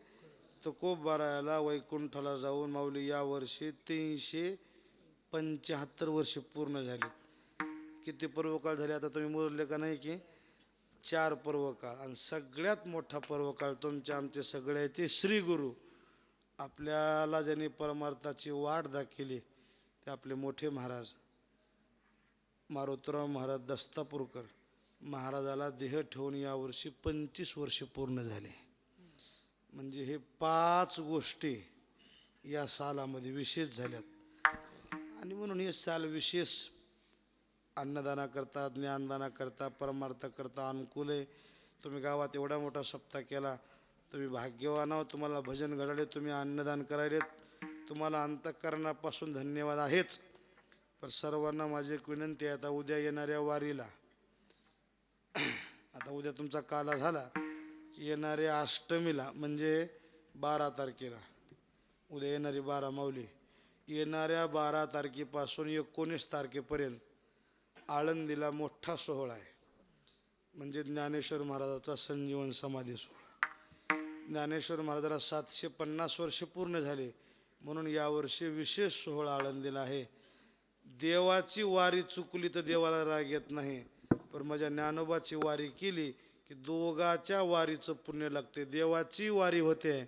तुकोबारायाला वैकुंठाला जाऊन माऊली या वर्षी 375 वर्ष पूर्ण झाली. किती पर्वकाळ झाले आता तुम्ही मोजले का नाही की 4 पर्वकाळ. आणि सगळ्यात मोठा पर्वकाळ तुमचे आमचे सगळ्याचे श्री गुरु, आपल्याला ज्यांनी परमार्थाची वाट दाखवली ते आपले मोठे महाराज मारुतराव महाराज दस्तापूरकर महाराजाला देह ठेवून यावर्षी 25 वर्ष पूर्ण झाले. म्हणजे हे 5 गोष्टी या सालामध्ये विशेष झाल्यात. आणि म्हणून हे साल विशेष अन्नदाना करता, ज्ञानदाना करता, परमार्थ करता अनुकूल आहे. तुम्ही गावात एवढा मोठा सप्ताह केला, तुम्ही भाग्यवान आहोत. तुम्हाला भजन घडाले, तुम्ही अन्नदान करायलेत, तुम्हाला अंतःकरणापासून धन्यवाद आहेच. पण सर्वांना माझी एक विनंती आहे, आता उद्या येणाऱ्या वारीला, आता उद्या तुमचा काला झाला, येणाऱ्या अष्टमीला म्हणजे 12 तारखेला, उद्या येणारी 12 माऊली, येणाऱ्या 12 तारखेपासून 19 तारखेपर्यंत आळंदीला मोठा सोहळा आहे. म्हणजे ज्ञानेश्वर महाराजाचा संजीवन समाधी सोहळा. ज्ञानेश्वर महाराजाला 750 वर्ष पूर्ण झाले, म्हणून यावर्षी विशेष सोहळा आळंदीला आहे. देवाची वारी चुकली तर देवाला राग येत नाही, पण माझ्या ज्ञानोबाची वारी केली की दोघाच्या वारीचं पुण्य लागते. देवाची वारी होते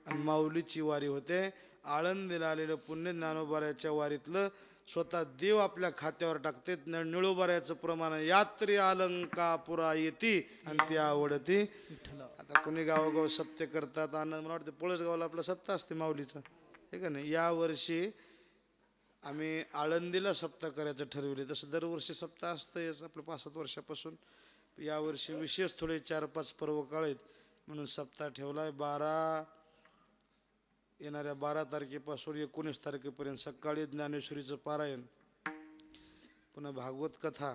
आणि माऊलीची वारी होते. आळंदीला आलेलं पुण्य ज्ञानोबाऱ्याच्या वारीतलं स्वतः देव आपल्या खात्यावर टाकते. निळोबाऱ्याचं प्रमाण यात्री अलंकापुरा येती आणि ती आवडती. आता कोणी गावोगाव सप्ते करतात, आनंद, मला वाटतं पळसगावला आपला सप्ताह असते माऊलीचा, हे का नाही. यावर्षी आम्ही आळंदीला सप्ताह करायचं ठरवले. तसं दरवर्षी सप्ताह असतं आपलं 5-7 वर्षापासून. यावर्षी विशेष थोडे 4-5 पर्वकाळ आहेत म्हणून सप्ताह ठेवला आहे. येणाऱ्या 12 तारखेपासून 19 तारखेपर्यंत सकाळी ज्ञानेश्वरीचं पारायण, पुन्हा भागवत कथा,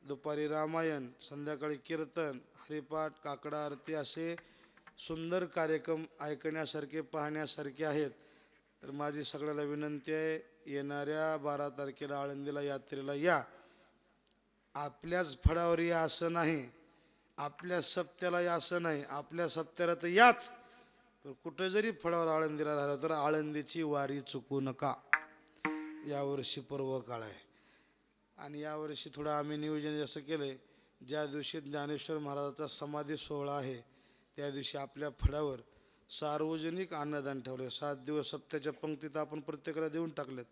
दुपारी रामायण, संध्याकाळी कीर्तन, हरिपाठ, काकडा आरती असे सुंदर कार्यक्रम ऐकण्यासारखे, पाहण्यासारखे आहेत. तर माझी सगळ्याला विनंती आहे, येणाऱ्या 12 तारखेला आळंदीला यात्रेला या. आपल्याच फळावर या असं नाही, आपल्या सप्त्याला या असं नाही, आपल्या सप्त्याला तर याच. पण कुठं जरी फळावर आळंदीला राहिलं तर आळंदीची वारी चुकू नका. यावर्षी पर्व काळ आहे आणि यावर्षी थोडं आम्ही नियोजन असं केलं आहे, ज्या दिवशी ज्ञानेश्वर महाराजाचा समाधी सोहळा आहे त्या दिवशी आपल्या फळावर सार्वजनिक अन्नदान ठेवले. 7 दिवस सप्त्याच्या पंक्तीत आपण प्रत्येकाला देऊन टाकलेत.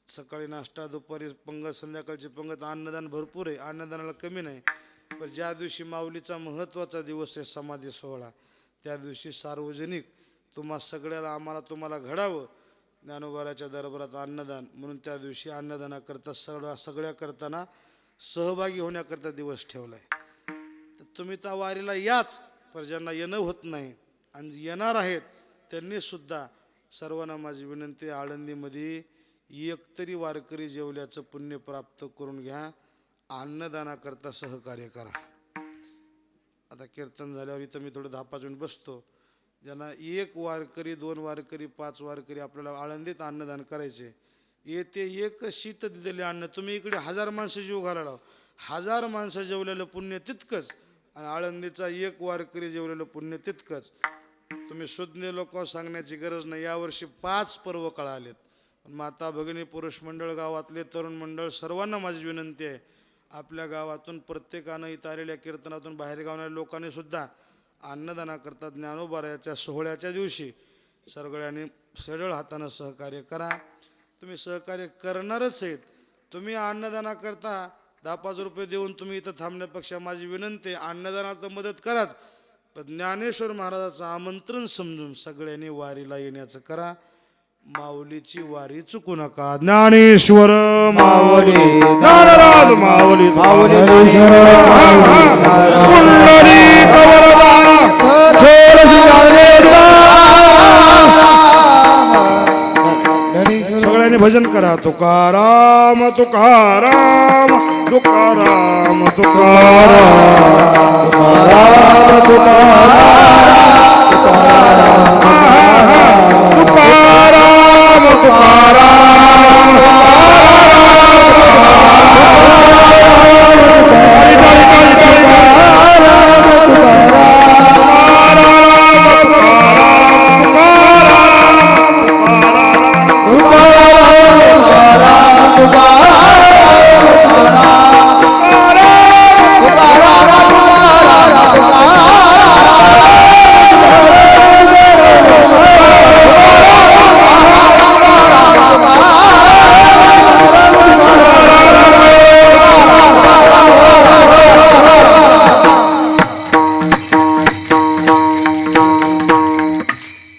सकाळी नाश्ता, दुपारी पंगत, संध्याकाळची पंगत, अन्नदान भरपूर आहे, अन्नदानाला कमी नाही. पण ज्या दिवशी माऊलीचा महत्त्वाचा दिवस आहे समाधी सोहळा, त्या दिवशी सार्वजनिक तुम्हा सगळ्याला, आम्हाला तुम्हाला घडावं ज्ञानोबाऱ्याच्या दरबारात अन्नदान, म्हणून त्या दिवशी अन्नदानाकरता सगळ्या करताना सहभागी होण्याकरता दिवस ठेवला आहे. तर तुम्ही त्या वारीला याच, पण ज्यांना येणं होत नाही आणि येणार आहेत त्यांनीसुद्धा, सर्वांना माझी विनंती, आळंदीमध्ये एकतरी वारकरी जेवल्याचं पुण्य प्राप्त करून घ्या. अन्नदानाकरता सहकार्य करा. आता कीर्तन झाल्यावर इथं मी थोडं 10-5 मिनिट बसतो. ज्यांना 1 वारकरी, 2 वारकरी, 5 वारकरी आपल्याला आळंदीत अन्नदान करायचे, येते एक शीत दिलेले अन्न तुम्ही इकडे 1000 माणसं जीव घालायला, 1000 माणसं जेवलेलं पुण्य तितकंच, आणि आळंदीचा 1 वारकरी जेवलेलं पुण्य तितकंच. तुम्ही सुज्ञ लोक सांगण्याची गरज नाही. यावर्षी 5 पर्व काळ आलेत. माता भगिनी, पुरुष मंडळ, गावातले तरुण मंडळ, सर्वांना माझी विनंती आहे, आपल्या गावातून प्रत्येकानं इथं आलेल्या कीर्तनातून बाहेर गावणाऱ्या लोकांनी सुद्धा अन्नदानाकरता ज्ञानोबाऱ्याच्या सोहळ्याच्या दिवशी सगळ्यांनी सरळ हातानं सहकार्य करा. तुम्ही सहकार्य करणारच आहेत. तुम्ही अन्नदानाकरता 10-5 रुपये देऊन तुम्ही इथं थांबण्यापेक्षा माझी विनंती आहे, अन्नदानाला तर मदत कराच, पण ज्ञानेश्वर महाराजाचं आमंत्रण समजून सगळ्यांनी वारीला येण्याचं करा. माऊलीची वारी चुकू नका. ज्ञानेश्वर माऊली ज्ञानराज माऊली पुंडलिक वरदा. सगळ्यांनी भजन करा. तुकाराम तुकाराम तुकाराम तुकाराम तुकाराम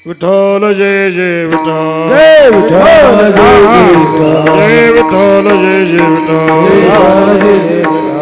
विठ्ठल जय जय विठ्ठल जय विठ्ठल जय जय विठ्ठल जय जय विठ्ठल विठ्ठल